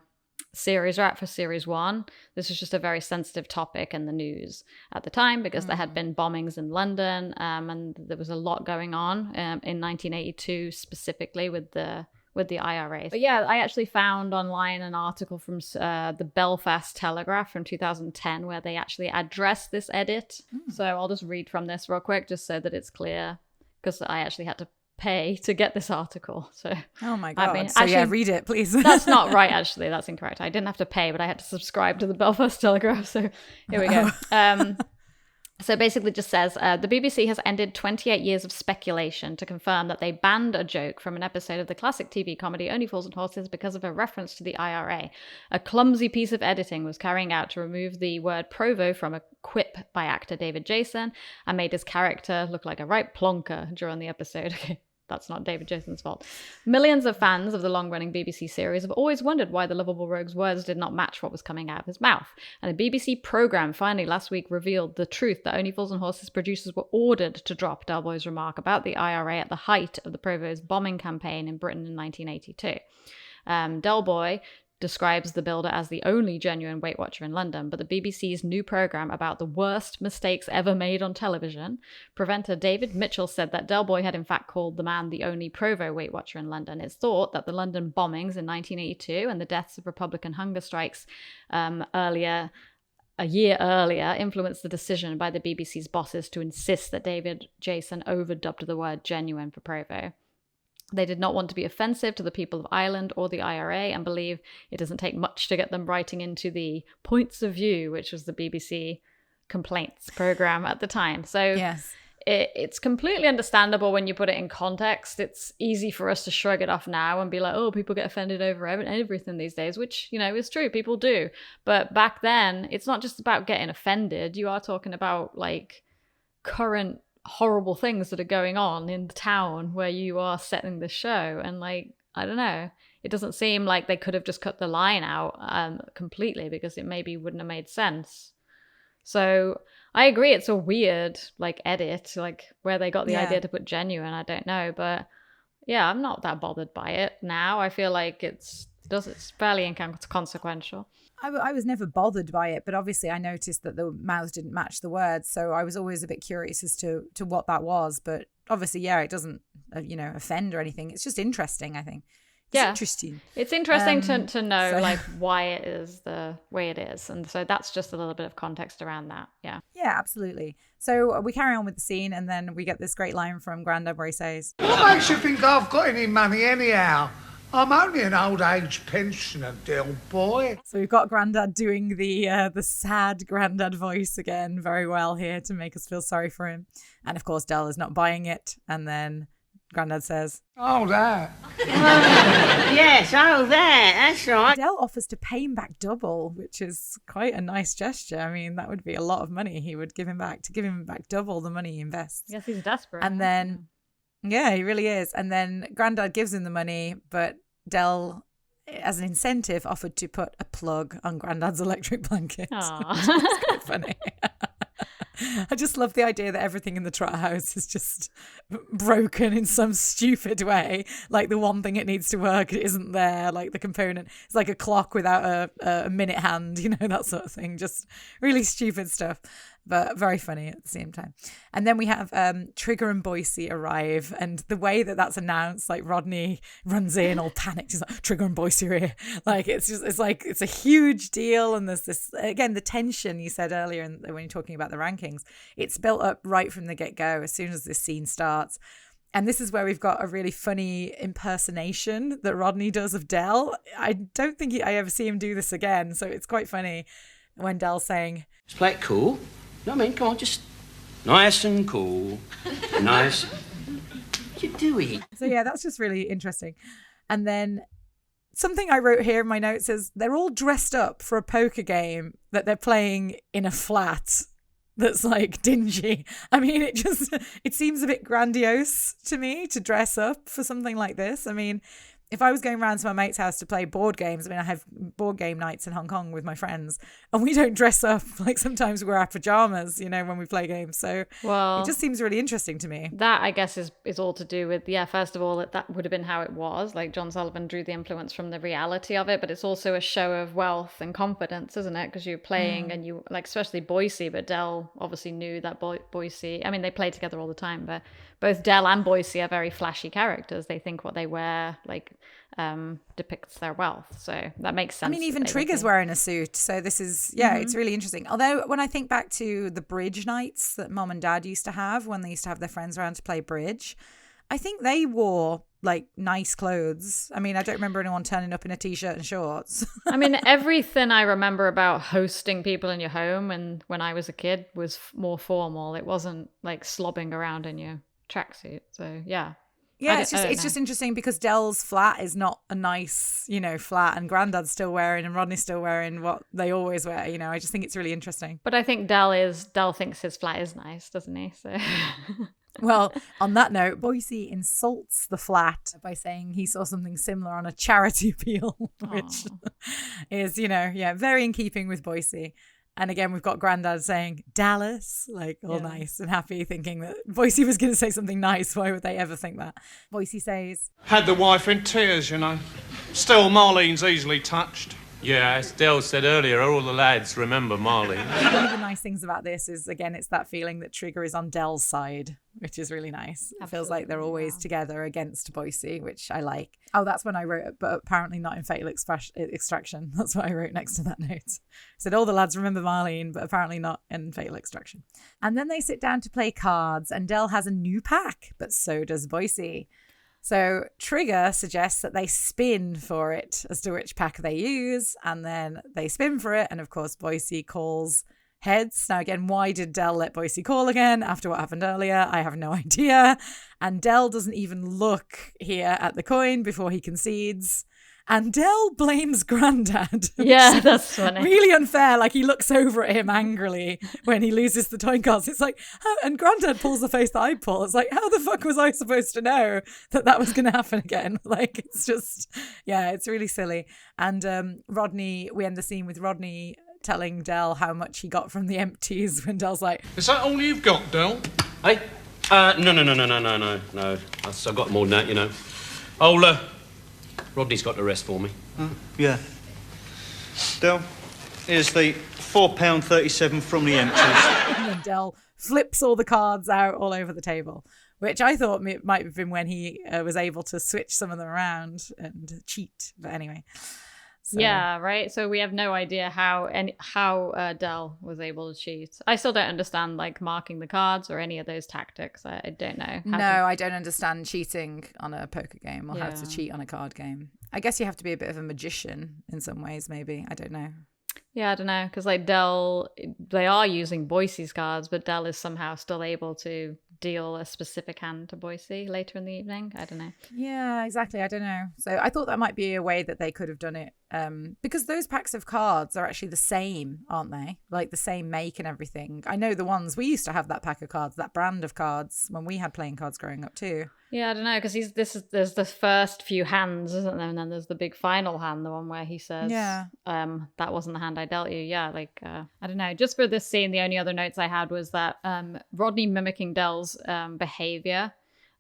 series wrap for series 1, this was just a very sensitive topic in the news at the time because there had been bombings in London, and there was a lot going on in 1982 specifically with the IRA. But yeah, I actually found online an article from the Belfast Telegraph from 2010 where they actually addressed this edit. So I'll just read from this real quick just so that it's clear, because I actually had to pay to get this article. So oh my god, read it please. That's not right, actually. That's incorrect. I didn't have to pay, but I had to subscribe to the Belfast Telegraph. So here we go. So basically just says, the BBC has ended 28 years of speculation to confirm that they banned a joke from an episode of the classic TV comedy Only Fools and Horses because of a reference to the IRA. A clumsy piece of editing was carrying out to remove the word provo from a quip by actor David Jason and made his character look like a right plonker during the episode. Okay. That's not David Jason's fault. Millions of fans of the long-running BBC series have always wondered why the lovable rogue's words did not match what was coming out of his mouth. And a BBC programme finally last week revealed the truth that Only Fools and Horses producers were ordered to drop Del Boy's remark about the IRA at the height of the Provo's bombing campaign in Britain in 1982. Del Boy describes the builder as the only genuine Weight Watcher in London, but the BBC's new programme about the worst mistakes ever made on television, presenter David Mitchell said that Del Boy had in fact called the man the only provo Weight Watcher in London. It's thought that the London bombings in 1982 and the deaths of Republican hunger strikes a year earlier influenced the decision by the BBC's bosses to insist that David Jason overdubbed the word genuine for provo. They did not want to be offensive to the people of Ireland or the IRA and believe it doesn't take much to get them writing into the Points of View, which was the BBC complaints program at the time. So yes. It's completely understandable when you put it in context. It's easy for us to shrug it off now and be like, oh, people get offended over everything these days, which, is true. People do. But back then, it's not just about getting offended. You are talking about like current horrible things that are going on in the town where you are setting the show, and like I don't know, it doesn't seem like they could have just cut the line out completely because it maybe wouldn't have made sense. So I agree, it's a weird like edit, like where they got the idea to put genuine, I don't know, but yeah, I'm not that bothered by it now. I feel like it's fairly inconsequential. I was never bothered by it, but obviously I noticed that the mouths didn't match the words, so I was always a bit curious as to what that was. But obviously, it doesn't, offend or anything. It's just interesting, I think. Interesting. It's interesting to know like why it is the way it is, and so that's just a little bit of context around that. Yeah. Yeah, absolutely. So we carry on with the scene, and then we get this great line from Grandad where he says, What makes you think I've got any money anyhow? I'm only an old age pensioner, Del boy. So we've got Grandad doing the sad Grandad voice again very well here to make us feel sorry for him. And of course, Del is not buying it. And then Grandad says, Oh, that. Yes, oh, that, that's right. Del offers to pay him back double, which is quite a nice gesture. I mean, that would be a lot of money he would give him back, to give him back double the money he invests. Yes, he's desperate. And then, yeah, he really is. And then Grandad gives him the money, but Del, as an incentive, offered to put a plug on Grandad's electric blanket. Which is quite funny. I just love the idea that everything in the Trot house is just broken in some stupid way. Like the one thing it needs to work isn't there. Like the component, it's like a clock without a minute hand, you know, that sort of thing. Just really stupid stuff, but very funny at the same time. And then we have Trigger and Boycie arrive, and the way that that's announced, like Rodney runs in all panicked. He's like, Trigger and Boycie are here. Like it's a huge deal. And there's this, again, the tension you said earlier when you're talking about the rankings, it's built up right from the get-go as soon as this scene starts. And this is where we've got a really funny impersonation that Rodney does of Del. I don't think I ever see him do this again, so it's quite funny when Del's saying, Just play it cool. No, I mean, come on, just nice and cool. Nice. What you doing? So yeah, that's just really interesting. And then something I wrote here in my notes is they're all dressed up for a poker game that they're playing in a flat that's like dingy. I mean, it seems a bit grandiose to me to dress up for something like this. I mean, if I was going around to my mate's house to play board games, I mean, I have board game nights in Hong Kong with my friends, and we don't dress up. Like sometimes we wear our pajamas, you know, when we play games. So it just seems really interesting to me. That, I guess, is all to do with, first of all, that would have been how it was. Like John Sullivan drew the influence from the reality of it, but it's also a show of wealth and confidence, isn't it? Because you're playing and you, like, especially Boycie, but Del obviously knew that Boycie, I mean, they play together all the time, but both Del and Boycie are very flashy characters. They think what they wear, like, depicts their wealth. So that makes sense. I mean, even Trigger's wearing a suit. So this is, it's really interesting. Although when I think back to the bridge nights that Mom and Dad used to have when they used to have their friends around to play bridge, I think they wore like nice clothes. I mean, I don't remember anyone turning up in a t-shirt and shorts. I mean, everything I remember about hosting people in your home and when I was a kid was more formal. It wasn't like slobbing around in your tracksuit. So yeah. Yeah, it's just interesting because Del's flat is not a nice, you know, flat, and Grandad's still wearing and Rodney's still wearing what they always wear, you know. I just think it's really interesting. But I think Del thinks his flat is nice, doesn't he? So well, on that note, Boycie insults the flat by saying he saw something similar on a charity appeal, which is, you know, very in keeping with Boycie. And again, we've got Grandad saying Dallas, like all nice and happy, thinking that Boycie was going to say something nice. Why would they ever think that? Boycie says, Had the wife in tears, you know. Still, Marlene's easily touched. Yeah, as Del said earlier, all the lads remember Marlene. One of the nice things about this is, again, it's that feeling that Trigger is on Del's side, which is really nice. Absolutely. It feels like they're always together against Boycie, which I like. Oh, that's when I wrote it, but apparently not in Fatal Extraction. That's what I wrote next to that note. I said, all the lads remember Marlene, but apparently not in Fatal Extraction. And then they sit down to play cards, and Del has a new pack, but so does Boycie. So Trigger suggests that they spin for it as to which pack they use, and then they spin for it, and of course Boycie calls heads. Now again, why did Del let Boycie call again after what happened earlier? I have no idea. And Del doesn't even look here at the coin before he concedes. And Del blames Grandad. Yeah, that's funny. Really unfair. Like he looks over at him angrily when he loses the coin cards. It's like, and Grandad pulls the face that I pull. It's like, how the fuck was I supposed to know that was going to happen again? Like, it's just, it's really silly. And Rodney, we end the scene with Rodney telling Del how much he got from the empties when Del's like, Is that all you've got, Del? Hey? No. I've got more than that, you know. Rodney's got the rest for me. Yeah. Del, here's the £4.37 from the empties. And then Del flips all the cards out all over the table, which I thought might have been when he was able to switch some of them around and cheat. But anyway. So. Yeah, right. So we have no idea how Del was able to cheat. I still don't understand like marking the cards or any of those tactics. I don't know. I don't understand cheating on a poker game or how to cheat on a card game. I guess you have to be a bit of a magician in some ways, maybe. I don't know. Yeah, I don't know, because like Del, they are using Boycie's cards, but Del is somehow still able to deal a specific hand to Boycie later in the evening. I don't know. Yeah, exactly. I don't know. So I thought that might be a way that they could have done it, because those packs of cards are actually the same, aren't they? Like the same make and everything. I know the ones we used to have that pack of cards, that brand of cards when we had playing cards growing up too. Yeah, I don't know, because there's the first few hands, isn't there? And then there's the big final hand, the one where he says, that wasn't the hand I dealt you. Yeah, like, I don't know. Just for this scene, the only other notes I had was that Rodney mimicking Del's behavior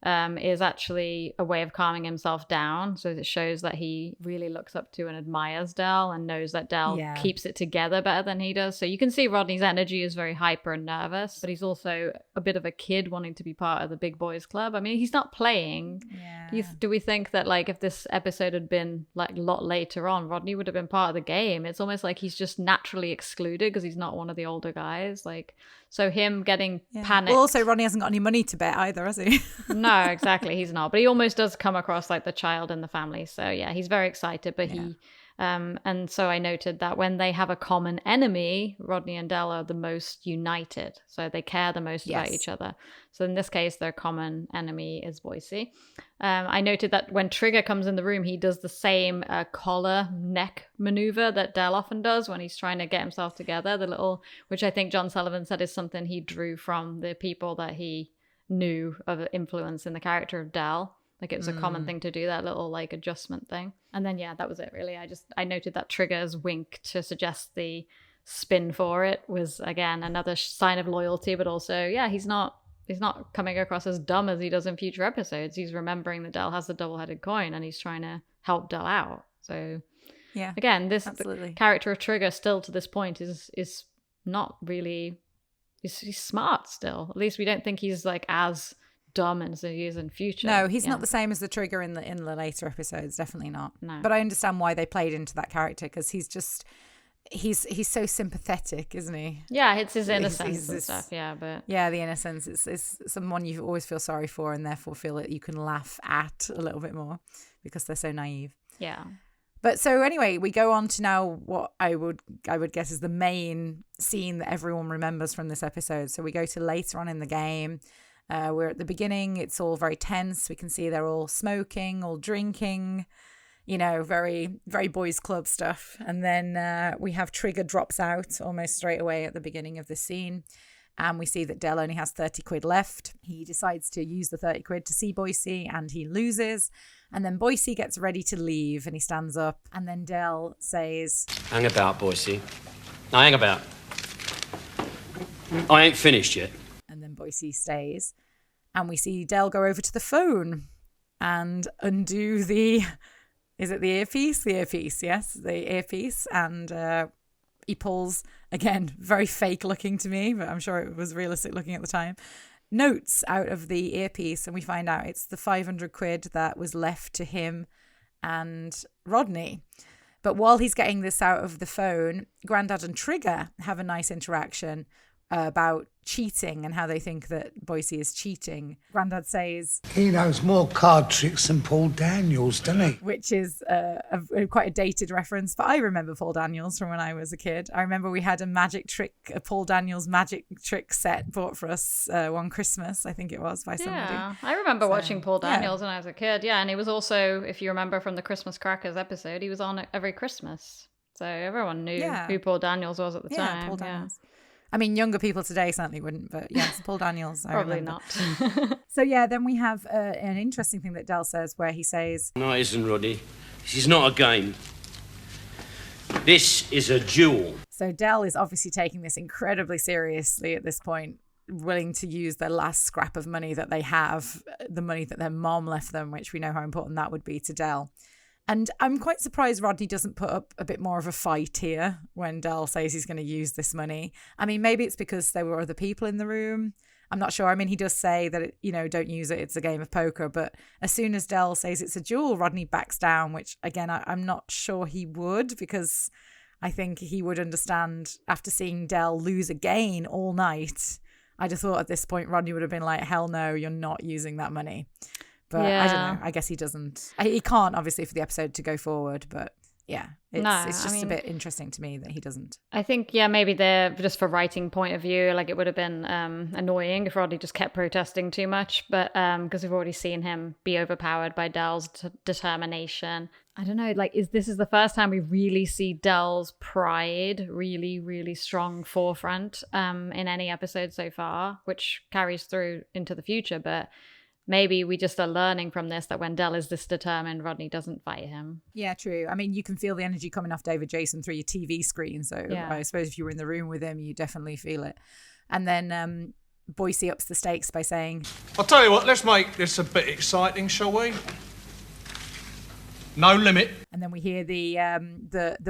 is actually a way of calming himself down. So it shows that he really looks up to and admires Del and knows that Del keeps it together better than he does. So you can see Rodney's energy is very hyper and nervous, but he's also a bit of a kid wanting to be part of the big boys club. I mean, he's not playing. Yeah. Do we think that like if this episode had been like a lot later on, Rodney would have been part of the game? It's almost like he's just naturally excluded because he's not one of the older guys. Like, so him getting panicked. Well, also Rodney hasn't got any money to bet either, has he? No, exactly. He's not. But he almost does come across like the child in the family. So yeah, he's very excited. But he, and so I noted that when they have a common enemy, Rodney and Del are the most united. So they care the most about each other. So in this case, their common enemy is Boycie. I noted that when Trigger comes in the room, he does the same collar neck maneuver that Del often does when he's trying to get himself together. The little, which I think John Sullivan said is something he drew from the people that he knew of influence in the character of Del. Like it was a common thing to do, that little like adjustment thing. And then that was it really. I noted that Trigger's wink to suggest the spin for it was again another sign of loyalty, but also he's not coming across as dumb as he does in future episodes. He's remembering that Del has the double-headed coin and he's trying to help Del out. So again, the character of Trigger still to this point is not really, he's smart still. At least we don't think he's like as dumb as he is in future. No, he's not the same as the Trigger in the later episodes. Definitely not. No. But I understand why they played into that character, because he's so sympathetic, isn't he? Yeah, it's his innocence and stuff. Yeah, but the innocence is someone you always feel sorry for, and therefore feel that you can laugh at a little bit more because they're so naive. Yeah. But so anyway, we go on to now what I would guess is the main scene that everyone remembers from this episode. So we go to later on in the game. We're at the beginning. It's all very tense. We can see they're all smoking, all drinking, very, very boys club stuff. And then we have Trigger drops out almost straight away at the beginning of the scene. And we see that Del only has 30 quid left. He decides to use the 30 quid to see Boycie and he loses. And then Boycie gets ready to leave and he stands up. And then Del says, "Hang about, Boycie. Now hang about. I ain't finished yet." And then Boycie stays. And we see Del go over to the phone and undo is it the earpiece? The earpiece, yes, the earpiece. And he pulls, again, very fake looking to me, but I'm sure it was realistic looking at the time, notes out of the earpiece. And we find out it's the 500 quid that was left to him and Rodney. But while he's getting this out of the phone, Grandad and Trigger have a nice interaction about cheating and how they think that Boycie is cheating. Grandad says, "He knows more card tricks than Paul Daniels, doesn't he?" Which is quite a dated reference, but I remember Paul Daniels from when I was a kid. I remember we had a Paul Daniels magic trick set bought for us one Christmas, I think it was, by somebody. Yeah, I remember watching Paul Daniels when I was a kid. Yeah, and he was also, if you remember from the Christmas Crackers episode, he was on every Christmas. So everyone knew who Paul Daniels was at the time. Paul Daniels. I mean, younger people today certainly wouldn't, but yes, Paul Daniels. Probably not. So then we have an interesting thing that Del says where he says, "No, it isn't, Roddy. This is not a game. This is a duel." So Del is obviously taking this incredibly seriously at this point, willing to use the last scrap of money that they have, the money that their mom left them, which we know how important that would be to Del. And I'm quite surprised Rodney doesn't put up a bit more of a fight here when Del says he's going to use this money. I mean, maybe it's because there were other people in the room. I'm not sure. I mean, he does say that, don't use it. It's a game of poker. But as soon as Del says it's a duel, Rodney backs down, which, again, I'm not sure he would, because I think he would understand after seeing Del lose again all night. I'd have thought at this point Rodney would have been like, hell no, you're not using that money. But I don't know. I guess he doesn't. He can't, obviously, for the episode to go forward. But yeah, it's just a bit interesting to me that he doesn't. I think, maybe they're just for writing point of view, like it would have been annoying if Rodney just kept protesting too much. But because we've already seen him be overpowered by Del's determination. I don't know, like this is the first time we really see Del's pride really, really strong forefront in any episode so far, which carries through into the future. But maybe we just are learning from this that when Del is this determined, Rodney doesn't fight him. Yeah, true. I mean, you can feel the energy coming off David Jason through your TV screen. So I suppose if you were in the room with him, you definitely feel it. And then Boycie ups the stakes by saying, I'll tell you what, let's make this a bit exciting, shall we? No limit. And then we hear the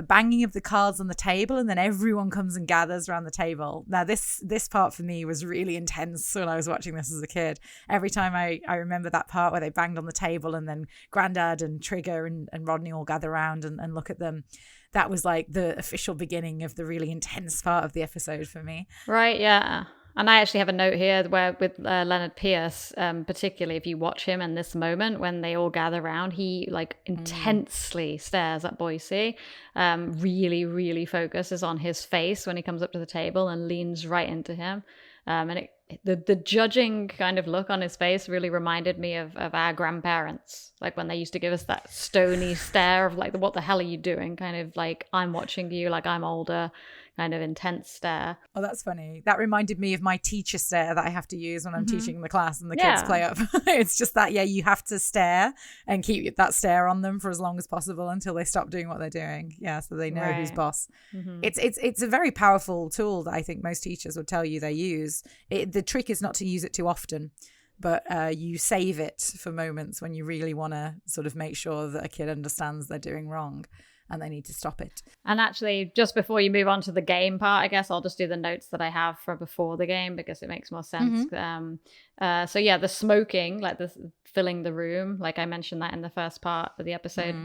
banging of the cards on the table, and then everyone comes and gathers around the table. Now, this part for me was really intense when I was watching this as a kid. Every time I remember that part where they banged on the table, and then Grandad and Trigger and Rodney all gather around and look at them. That was like the official beginning of the really intense part of the episode for me. Right, yeah. And I actually have a note here where with Leonard Pierce, particularly if you watch him in this moment when they all gather around, he like intensely stares at Boycie, really, really focuses on his face when he comes up to the table and leans right into him. And the judging kind of look on his face really reminded me of our grandparents, like when they used to give us that stony stare of like, what the hell are you doing? Kind of like, I'm watching you, like I'm older, kind of intense stare. Oh, that's funny. That reminded me of my teacher stare that I have to use when I'm teaching the class and the kids play up. It's just that, you have to stare and keep that stare on them for as long as possible until they stop doing what they're doing. Yeah, so they know who's boss. It's a very powerful tool that I think most teachers would tell you they use. The trick is not to use it too often, but you save it for moments when you really want to sort of make sure that a kid understands they're doing wrong and they need to stop it. And actually, just before you move on to the game part, I guess I'll just do the notes that I have for before the game because it makes more sense. So yeah, the smoking, like the filling the room, like I mentioned that in the first part of the episode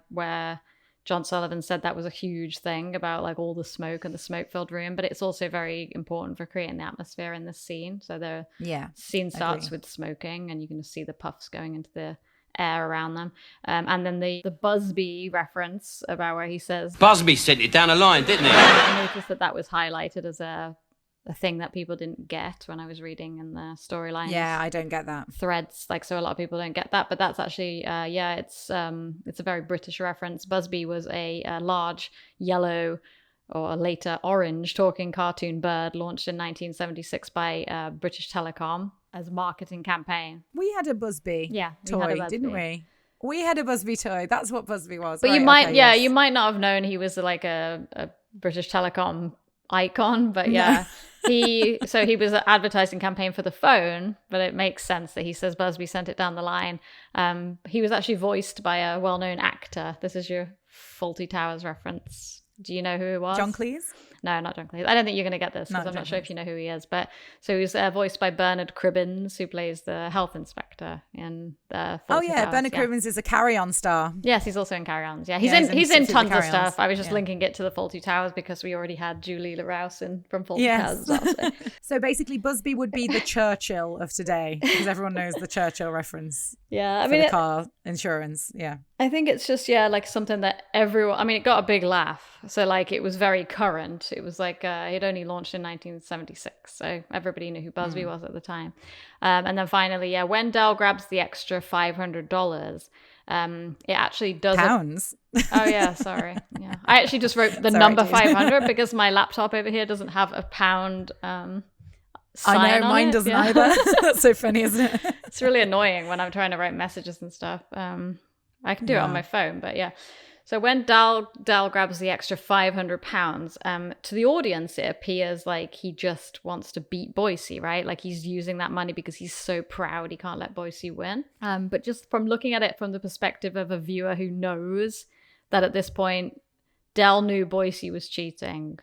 where John Sullivan said that was a huge thing about like all the smoke and the smoke-filled room, but it's also very important for creating the atmosphere in this scene. So the scene starts with smoking and you can just see the puffs going into the air around them. And then the Busby reference about where he says... Busby sent it down a line, didn't he? I noticed that was highlighted as a thing that people didn't get when I was reading in the storylines. Yeah, I don't get that. Threads, like, so a lot of people don't get that, but that's actually, it's a very British reference. Busby was a large yellow or later orange talking cartoon bird launched in 1976 by British Telecom as a marketing campaign. We had a Busby toy, didn't we? We had a Busby toy. That's what Busby was. But right, you might not have known he was like a British Telecom icon, but he was an advertising campaign for the phone, but it makes sense that he says Busby sent it down the line. He was actually voiced by a well-known actor. This is your Fawlty Towers reference. Do you know who it was? John Cleese? No, not John Cleese. I don't think you're going to get this because I'm not sure if you know who he is. But so he was voiced by Bernard Cribbins, who plays the health inspector in the Fawlty Towers. Bernard Cribbins is a Carry On star. Yes, he's also in Carry Ons. Yeah, he's in tons of stuff. I was just linking it to the Fawlty Towers because we already had Julie LaRouse from Fawlty Towers as well. So. So basically, Busby would be the Churchill of today because everyone knows the Churchill reference. Yeah, I mean, the car insurance. Yeah. I think it's just, like something that everyone, I mean, it got a big laugh. So like it was very current. It was like it only launched in 1976. So everybody knew who Busby was at the time. And then finally, when Del grabs the extra $500, it actually does. Pounds. Oh, yeah. Sorry. Yeah. I actually just wrote the number 500 because my laptop over here doesn't have a pound sign I know, mine on it. doesn't either. That's so funny, isn't it? It's really annoying when I'm trying to write messages and stuff. I can do it on my phone, but yeah. So when Dal grabs the extra £500, to the audience, it appears like he just wants to beat Boycie, right? Like he's using that money because he's so proud he can't let Boycie win. But just from looking at it from the perspective of a viewer who knows that at this point, Del knew Boycie was cheating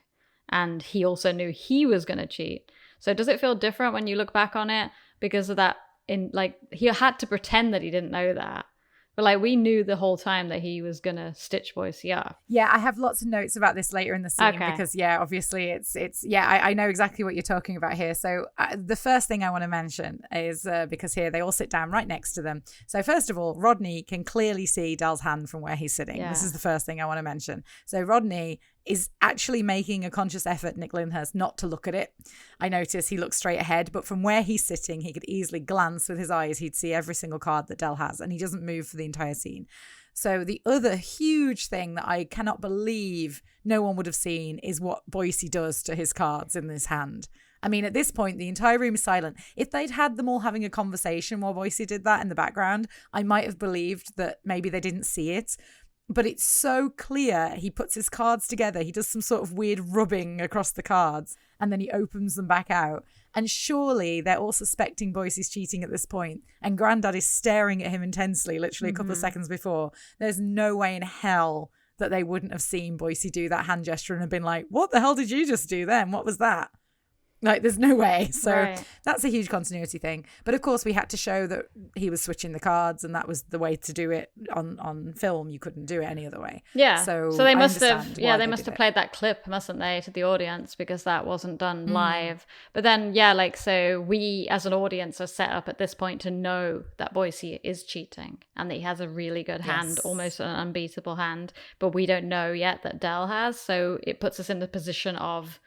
and he also knew he was going to cheat. So does it feel different when you look back on it because of that? He had to pretend that he didn't know that. But like we knew the whole time that he was gonna stitch Boycie up. Yeah, I have lots of notes about this later in the scene because obviously it's I know exactly what you're talking about here. So the first thing I want to mention is because here they all sit down right next to them. So first of all, Rodney can clearly see Del's hand from where he's sitting. Yeah. This is the first thing I want to mention. So Rodney is actually making a conscious effort, Nick Lyndhurst, not to look at it. I notice he looks straight ahead, but from where he's sitting, he could easily glance with his eyes. He'd see every single card that Del has, and he doesn't move for the entire scene. So the other huge thing that I cannot believe no one would have seen is what Boycie does to his cards in this hand. I mean, at this point, the entire room is silent. If they'd had them all having a conversation while Boycie did that in the background, I might have believed that maybe they didn't see it. But it's so clear. He puts his cards together. He does some sort of weird rubbing across the cards and then he opens them back out. And surely they're all suspecting Boycie's cheating at this point. And Grandad is staring at him intensely, literally a couple of seconds before. There's no way in hell that they wouldn't have seen Boycie do that hand gesture and have been like, what the hell did you just do then? What was that? Like, there's no way. So that's a huge continuity thing. But of course, we had to show that he was switching the cards, and that was the way to do it on film. You couldn't do it any other way. Yeah. So they must have, they must have played that clip, mustn't they, to the audience, because that wasn't done live. But then, so we as an audience are set up at this point to know that Boycie is cheating and that he has a really good hand, almost an unbeatable hand. But we don't know yet that Del has. So it puts us in the position of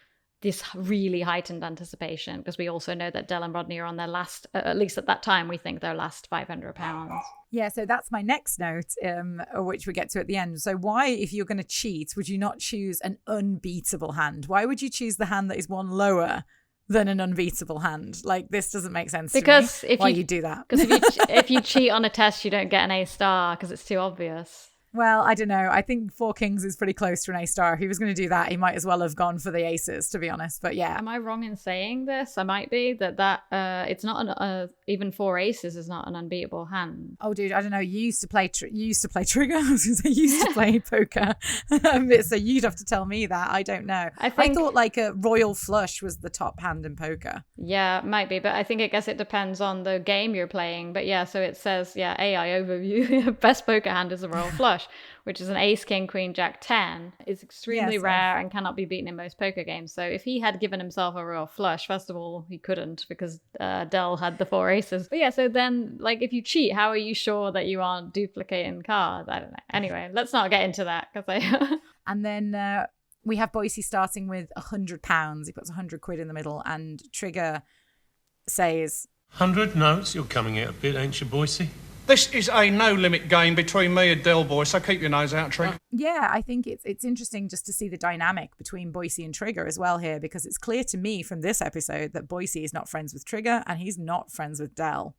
this really heightened anticipation, because we also know that Del and Rodney are on their last, at least at that time, we think their last £500. Yeah, so that's my next note, which we get to at the end. So why, if you're going to cheat, would you not choose an unbeatable hand? Why would you choose the hand that is one lower than an unbeatable hand? Like, this doesn't make sense to me. Why you do that? Because if you cheat on a test, you don't get an A star because it's too obvious. Well, I don't know. I think Four Kings is pretty close to an A star. If he was going to do that, he might as well have gone for the aces, to be honest. But yeah. Am I wrong in saying this? I might be. That it's not even four aces is not an unbeatable hand. Oh, dude, I don't know. You used to play Trigger. I was going to say you used to play poker. So you'd have to tell me that. I don't know. I thought like a royal flush was the top hand in poker. Yeah, might be. But I guess it depends on the game you're playing. But yeah, so it says, AI overview. Best poker hand is a royal flush, which is an ace, king, queen, jack, 10. It's extremely rare and cannot be beaten in most poker games. So if he had given himself a royal flush, first of all, he couldn't because Del had the four aces. But yeah, so then, like, if you cheat, how are you sure that you aren't duplicating cards? I don't know. Anyway, let's not get into that. And then we have Boycie starting with £100. He puts 100 quid in the middle, and Trigger says, 100 notes? You're coming out a bit, ain't you, Boycie? This is a no-limit game between me and Del, boy, so keep your nose out, Trig. Yeah, I think it's interesting just to see the dynamic between Boycie and Trigger as well here, because it's clear to me from this episode that Boycie is not friends with Trigger and he's not friends with Del.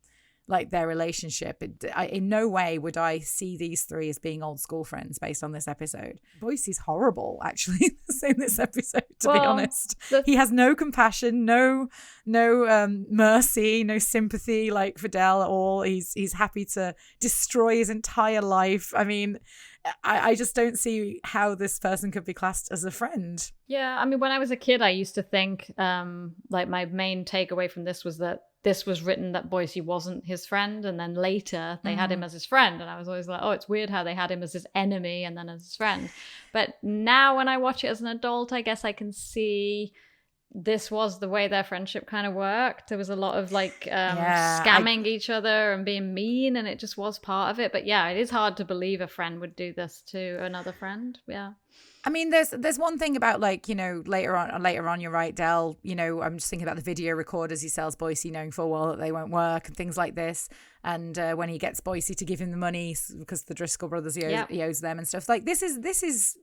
Like, their relationship, in no way would I see these three as being old school friends based on this episode. Boycie's horrible, actually, in this episode, to be honest. He has no compassion, no mercy, no sympathy, like, for Del at all. He's happy to destroy his entire life. I mean, I just don't see how this person could be classed as a friend. Yeah, I mean, when I was a kid, I used to think, like, my main takeaway from this was that this was written that Boycie wasn't his friend, and then later they had him as his friend, and I was always like, oh, it's weird how they had him as his enemy and then as his friend. But now when I watch it as an adult, I guess I can see this was the way their friendship kind of worked. There was a lot of scamming each other and being mean, and it just was part of it. But yeah, it is hard to believe a friend would do this to another friend. Yeah. I mean, there's one thing about, like, later on, you're right, Del, I'm just thinking about the video recorders he sells Boycie, knowing full well that they won't work and things like this. And when he gets Boycie to give him the money because the Driscoll brothers, he owes them and stuff. Like, this is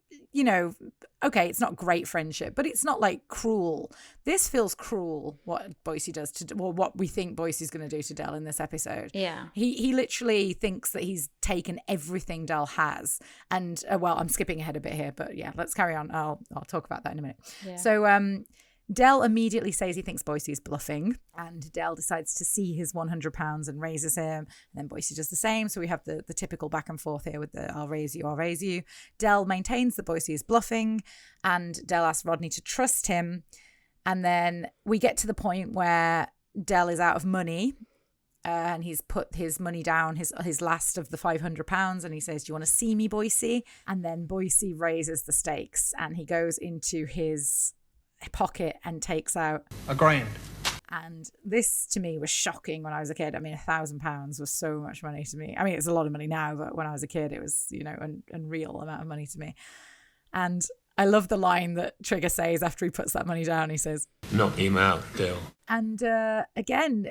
okay, it's not great friendship, but it's not like cruel. This feels cruel, what Boycie does what we think Boycie's going to do to Del in this episode. Yeah. He literally thinks that he's taken everything Del has. And, well, I'm skipping ahead a bit here, but yeah, let's carry on. I'll talk about that in a minute. Yeah. So, Del immediately says he thinks Boycie is bluffing, and Del decides to see his £100 and raises him, and then Boycie does the same. So we have the typical back and forth here with the I'll raise you. Del maintains that Boycie is bluffing, and Del asks Rodney to trust him, and then we get to the point where Del is out of money, and he's put his money down, his last of the £500, and he says, "Do you want to see me, Boycie?" And then Boycie raises the stakes, and he goes into his pocket and takes out £1,000. And this to me was shocking when I was a kid. I mean, £1,000 was so much money to me. I mean, it's a lot of money now, but when I was a kid, it was, an unreal amount of money to me. And I love the line that Trigger says after he puts that money down. He says, "Knock him out, Del." And again,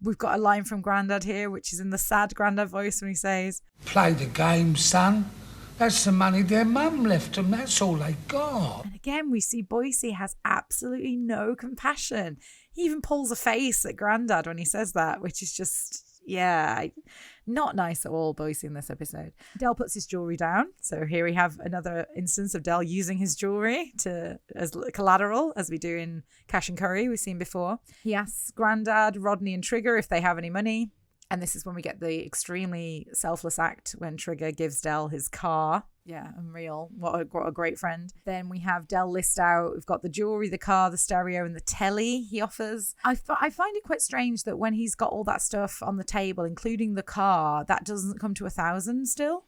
we've got a line from Grandad here, which is in the sad Grandad voice when he says, "Play the game, son. That's the money their mum left them. That's all they got." And again, we see Boycie has absolutely no compassion. He even pulls a face at Grandad when he says that, which is just, not nice at all, Boycie, in this episode. Del puts his jewellery down. So here we have another instance of Del using his jewellery as collateral, as we do in Cash and Curry, we've seen before. He asks Grandad, Rodney and Trigger if they have any money. And this is when we get the extremely selfless act when Trigger gives Del his car. Yeah, unreal. What a great friend. Then we have Del list out. We've got the jewelry, the car, the stereo, and the telly he offers. I find it quite strange that when he's got all that stuff on the table, including the car, that doesn't come to 1,000 still.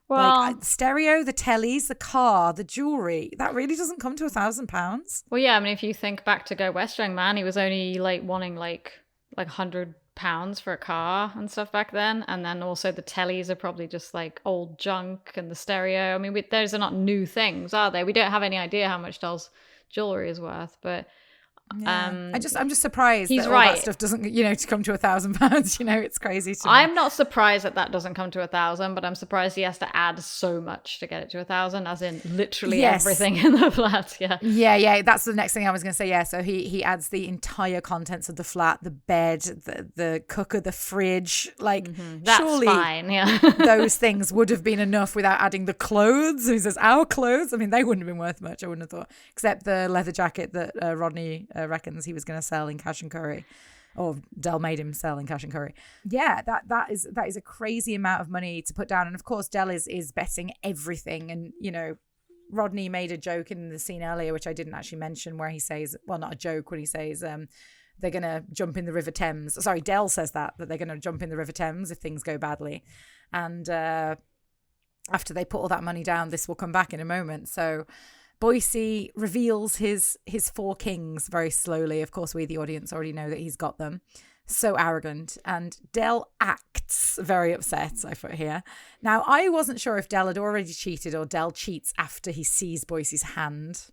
Well, like the stereo, the tellies, the car, the jewelry, that really doesn't come to £1,000. Well, yeah. I mean, if you think back to Go West Young Man, he was only wanting like £100 for a car and stuff back then, and then also the tellies are probably just like old junk, and the stereo, I mean, those are not new things, are they? We don't have any idea how much Del's jewelry is worth, but I'm just surprised he's that right. all that stuff doesn't, to come to £1,000. It's crazy to me. I'm not surprised that doesn't come to 1,000, but I'm surprised he has to add so much to get it to 1,000, as in literally everything in the flat. Yeah, that's the next thing I was going to say. So he adds the entire contents of the flat, the bed, the cooker, the fridge. That's surely fine. Yeah, those things would have been enough without adding the clothes. He says our clothes. I mean, they wouldn't have been worth much, I wouldn't have thought, except the leather jacket that Rodney reckons he was going to sell in Cash and Curry, or Del made him sell in Cash and Curry. Yeah, that is a crazy amount of money to put down. And of course, Del is betting everything. And Rodney made a joke in the scene earlier, which I didn't actually mention, where he says, well, not a joke, when he says they're going to jump in the River Thames. Sorry, Del says that they're going to jump in the River Thames if things go badly. And after they put all that money down, this will come back in a moment. So Boycie reveals his 4 kings very slowly. Of course, we, the audience, already know that he's got them. So arrogant. And Del acts very upset, I put here. Now, I wasn't sure if Del had already cheated or Del cheats after he sees Boycie's hand.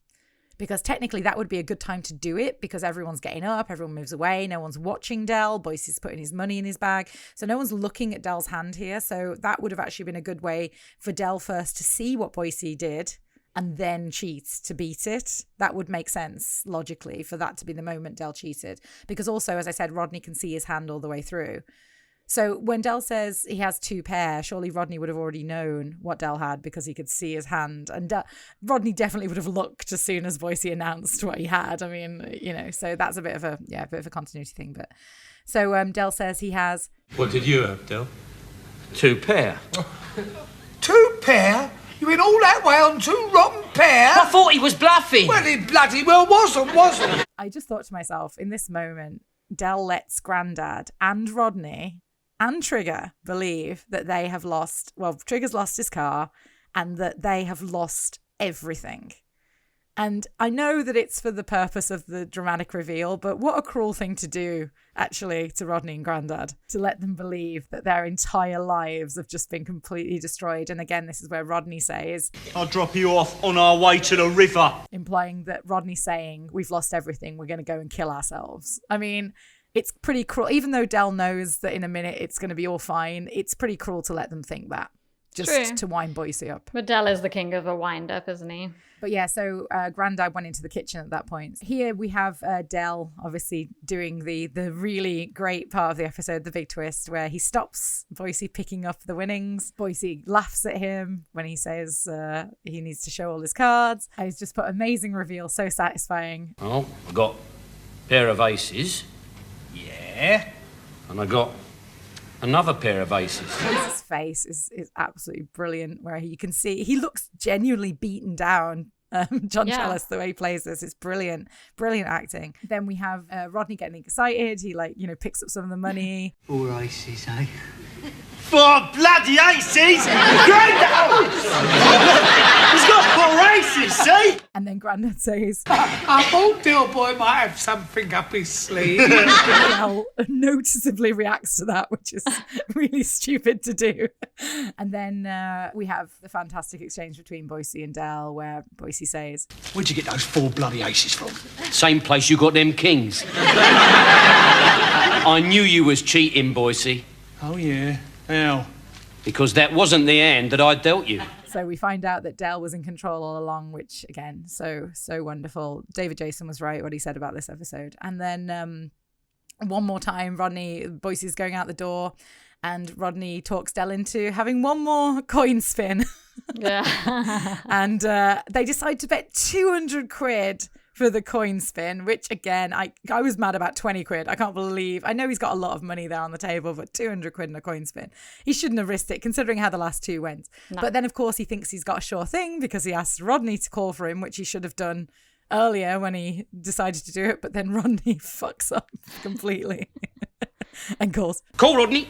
Because technically that would be a good time to do it, because everyone's getting up, everyone moves away, no one's watching Del, Boycie's putting his money in his bag. So no one's looking at Del's hand here. So that would have actually been a good way for Del first to see what Boycie did and then cheat to beat it. That would make sense logically for that to be the moment Del cheated. Because also, as I said, Rodney can see his hand all the way through. So when Del says he has 2 pair, surely Rodney would have already known what Del had because he could see his hand. And Rodney definitely would have looked as soon as Boycie announced what he had. I mean, so that's a bit of a continuity thing. But so Del says he has. What did you have, Del? 2 pair. 2 pair? You went all that way on 2 rotten pair? I thought he was bluffing. Well, he bloody well wasn't he? I just thought to myself, in this moment, Del lets Grandad and Rodney and Trigger believe that they have lost, well, Trigger's lost his car and that they have lost everything. And I know that it's for the purpose of the dramatic reveal, but what a cruel thing to do, actually, to Rodney and Grandad, to let them believe that their entire lives have just been completely destroyed. And again, this is where Rodney says, I'll drop you off on our way to the river. Implying that Rodney's saying, we've lost everything, we're going to go and kill ourselves. I mean, it's pretty cruel. Even though Del knows that in a minute it's going to be all fine, it's pretty cruel to let them think that. just to wind Boycie up. But Del is the king of a wind-up, isn't he? But yeah, so Grandad went into the kitchen at that point. Here we have Del obviously doing the really great part of the episode, the big twist, where he stops Boycie picking up the winnings. Boycie laughs at him when he says he needs to show all his cards. And he's just put amazing reveal, so satisfying. Oh, I got a pair of aces. Yeah. And I got another pair of aces. His face is absolutely brilliant, where you can see he looks genuinely beaten down. John Chalice, the way he plays this, is brilliant acting. Then we have Rodney getting excited. He picks up some of the money. 4 aces, eh? 4 bloody aces! Grandad! He's got 4 aces, see? And then Grandad says, I thought dear boy might have something up his sleeve. Del noticeably reacts to that, which is really stupid to do. And then we have the fantastic exchange between Boycie and Del, where Boycie says, Where'd you get those 4 bloody aces from? Same place you got them kings. I knew you was cheating, Boycie. Oh, yeah. How? Because that wasn't the hand that I dealt you. So we find out that Del was in control all along, which, again, so wonderful. David Jason was right what he said about this episode. And then one more time, Boycie's going out the door, and Rodney talks Del into having one more coin spin. Yeah. And they decide to bet 200 quid for the coin spin, which, again, I was mad about 20 quid. I can't believe. I know he's got a lot of money there on the table, but 200 quid in a coin spin. He shouldn't have risked it, considering how the last two went. No. But then, of course, he thinks he's got a sure thing because he asks Rodney to call for him, which he should have done earlier when he decided to do it. But then Rodney fucks up completely and calls, "Call Rodney."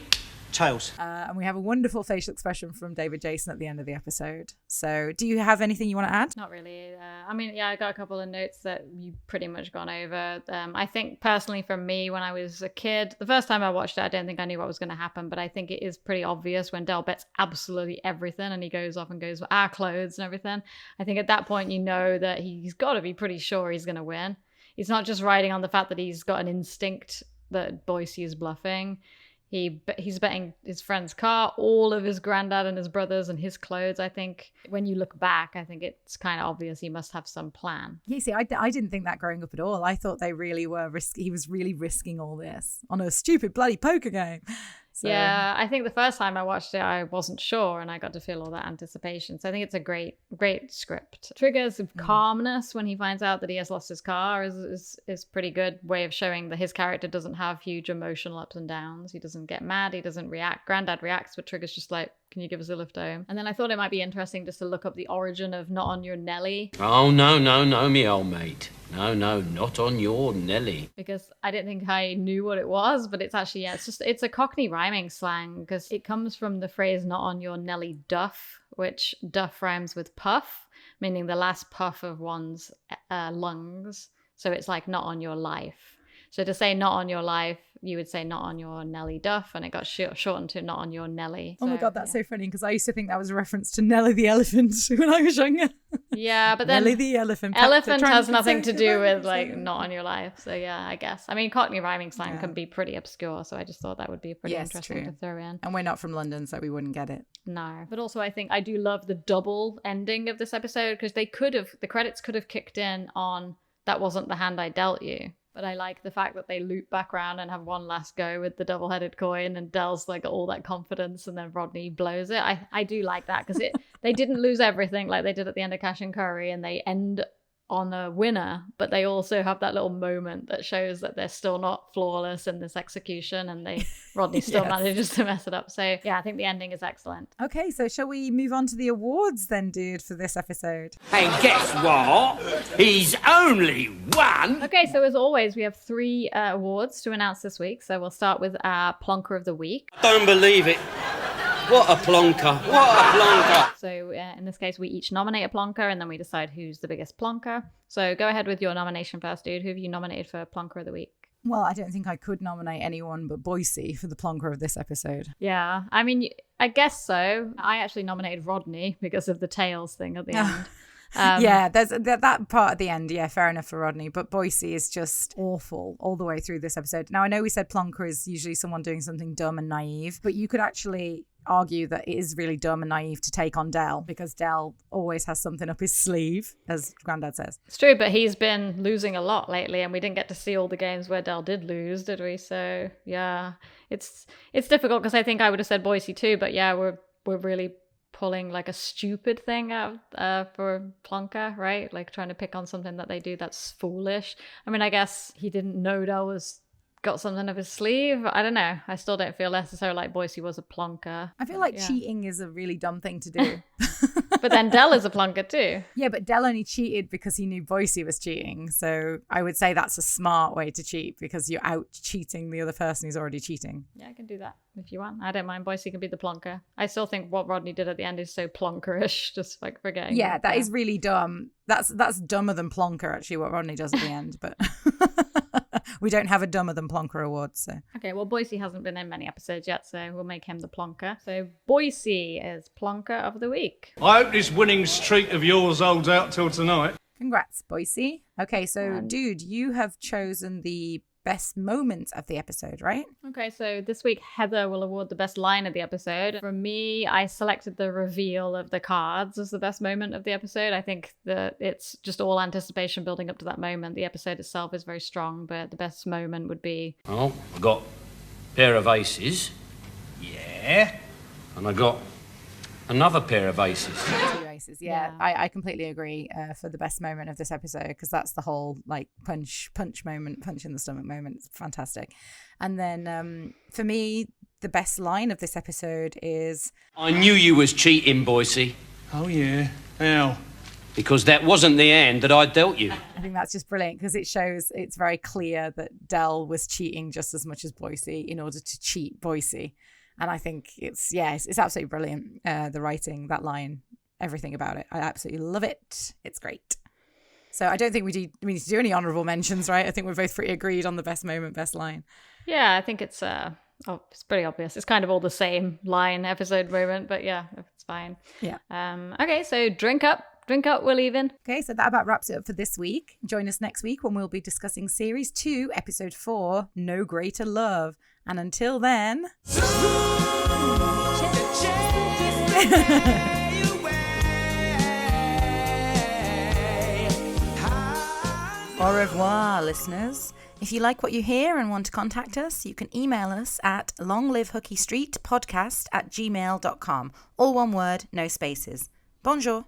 Tails. And we have a wonderful facial expression from David Jason at the end of the episode. So do you have anything you want to add? Not really. I got a couple of notes that you pretty much gone over. I think personally for me, when I was a kid, the first time I watched it, I don't think I knew what was going to happen, but I think it is pretty obvious when Del bets absolutely everything and he goes off and goes for our clothes and everything. I think at that point, you know that he's got to be pretty sure he's going to win. He's not just riding on the fact that he's got an instinct that Boycie is bluffing. He's betting his friend's car, all of his granddad and his brothers and his clothes. I think when you look back, I think it's kind of obvious he must have some plan. Yeah, see, I didn't think that growing up at all. I thought they really were he was really risking all this on a stupid bloody poker game. So. Yeah, I think the first time I watched it, I wasn't sure, and I got to feel all that anticipation. So I think it's a great script. Trigger's calmness when he finds out that he has lost his car is pretty good way of showing that his character doesn't have huge emotional ups and downs. He doesn't get mad, he doesn't react. Granddad reacts, but Trigger's just like, can you give us a lift home? And then I thought it might be interesting just to look up the origin of Not On Your Nelly. Oh, no, me old mate. No, not on your Nelly. Because I didn't think I knew what it was, but it's actually, it's a Cockney rhyming slang because it comes from the phrase not on your Nelly duff, which duff rhymes with puff, meaning the last puff of one's lungs. So it's like not on your life. So to say not on your life, you would say not on your Nelly Duff, and it got shortened to not on your Nelly. Oh my God, that's so funny, because I used to think that was a reference to Nelly the elephant when I was younger. Yeah, but then Nelly the elephant. Elephant has nothing to do with like not on your life. So yeah, I guess. I mean, Cockney rhyming slang can be pretty obscure, so I just thought that would be pretty interesting to throw in. And we're not from London, so we wouldn't get it. No, but also I think I do love the double ending of this episode because the credits could have kicked in on that wasn't the hand I dealt you. But I like the fact that they loop back around and have one last go with the double-headed coin, and Del's like all that confidence, and then Rodney blows it. I do like that because they didn't lose everything like they did at the end of Cash and Curry, and they end on a winner, but they also have that little moment that shows that they're still not flawless in this execution, and Rodney still manages to mess it up. So yeah, I think the ending is excellent. Okay, so shall we move on to the awards then, dude, for this episode? And guess what? He's only one. Okay, so as always, we have 3 awards to announce this week. So we'll start with our Plonker of the Week. I don't believe it. What a plonker. What a plonker. So in this case, we each nominate a plonker and then we decide who's the biggest plonker. So go ahead with your nomination first, dude. Who have you nominated for Plonker of the Week? Well, I don't think I could nominate anyone but Boycie for the plonker of this episode. Yeah, I mean, I guess so. I actually nominated Rodney because of the tails thing at the end. Yeah, there's that part at the end. Yeah, fair enough for Rodney. But Boycie is just awful all the way through this episode. Now, I know we said plonker is usually someone doing something dumb and naive, but you could actually argue that it is really dumb and naive to take on Del, because Del always has something up his sleeve, as Grandad says. It's true, but he's been losing a lot lately, and we didn't get to see all the games where Del did lose, did we? So yeah, it's difficult, because I think I would have said Boycie too, but yeah, we're really pulling like a stupid thing out for Plonker, right? Like trying to pick on something that they do that's foolish. I mean, I guess he didn't know Del was got something up his sleeve. I don't know. I still don't feel necessarily like Boycie was a plonker. I feel like cheating is a really dumb thing to do. But then Del is a plonker too. Yeah, but Del only cheated because he knew Boycie was cheating. So I would say that's a smart way to cheat, because you're out cheating the other person who's already cheating. Yeah, I can do that if you want. I don't mind. Boycie can be the plonker. I still think what Rodney did at the end is so plonkerish, just like forgetting. Yeah, that is really dumb. That's dumber than plonker, actually, what Rodney does at the end. But we don't have a dumber than plonker award, so. Okay, well, Boycie hasn't been in many episodes yet, so we'll make him the plonker. So Boycie is plonker of the week. I hope this winning streak of yours holds out till tonight. Congrats, Boycie. Okay, so dude, you have chosen the best moment of the episode, right? Okay, so this week Heather will award the best line of the episode. For me, I selected the reveal of the cards as the best moment of the episode. I think that it's just all anticipation building up to that moment. The episode itself is very strong, but the best moment would be... Oh, I got a pair of aces. Yeah. And I got another pair of aces. 2 aces, yeah. I completely agree for the best moment of this episode, because that's the whole like punch moment, punch in the stomach moment. It's fantastic. And then for me, the best line of this episode is... I knew you was cheating, Boycie. Oh, yeah. How? Because that wasn't the hand that I dealt you. I think that's just brilliant, because it shows it's very clear that Del was cheating just as much as Boycie in order to cheat Boycie. And I think it's absolutely brilliant. The writing, that line, everything about it. I absolutely love it. It's great. So I don't think we need to do any honorable mentions, right? I think we're both pretty agreed on the best moment, best line. Yeah, I think it's it's pretty obvious. It's kind of all the same line, episode, moment, but yeah, it's fine. Yeah. Okay, so drink up, we're leaving. Okay, so that about wraps it up for this week. Join us next week when we'll be discussing Series 2, Episode 4, No Greater Love. And until then... Au revoir, listeners. If you like what you hear and want to contact us, you can email us at longlivehookeystreetpodcast@gmail.com. All one word, no spaces. Bonjour.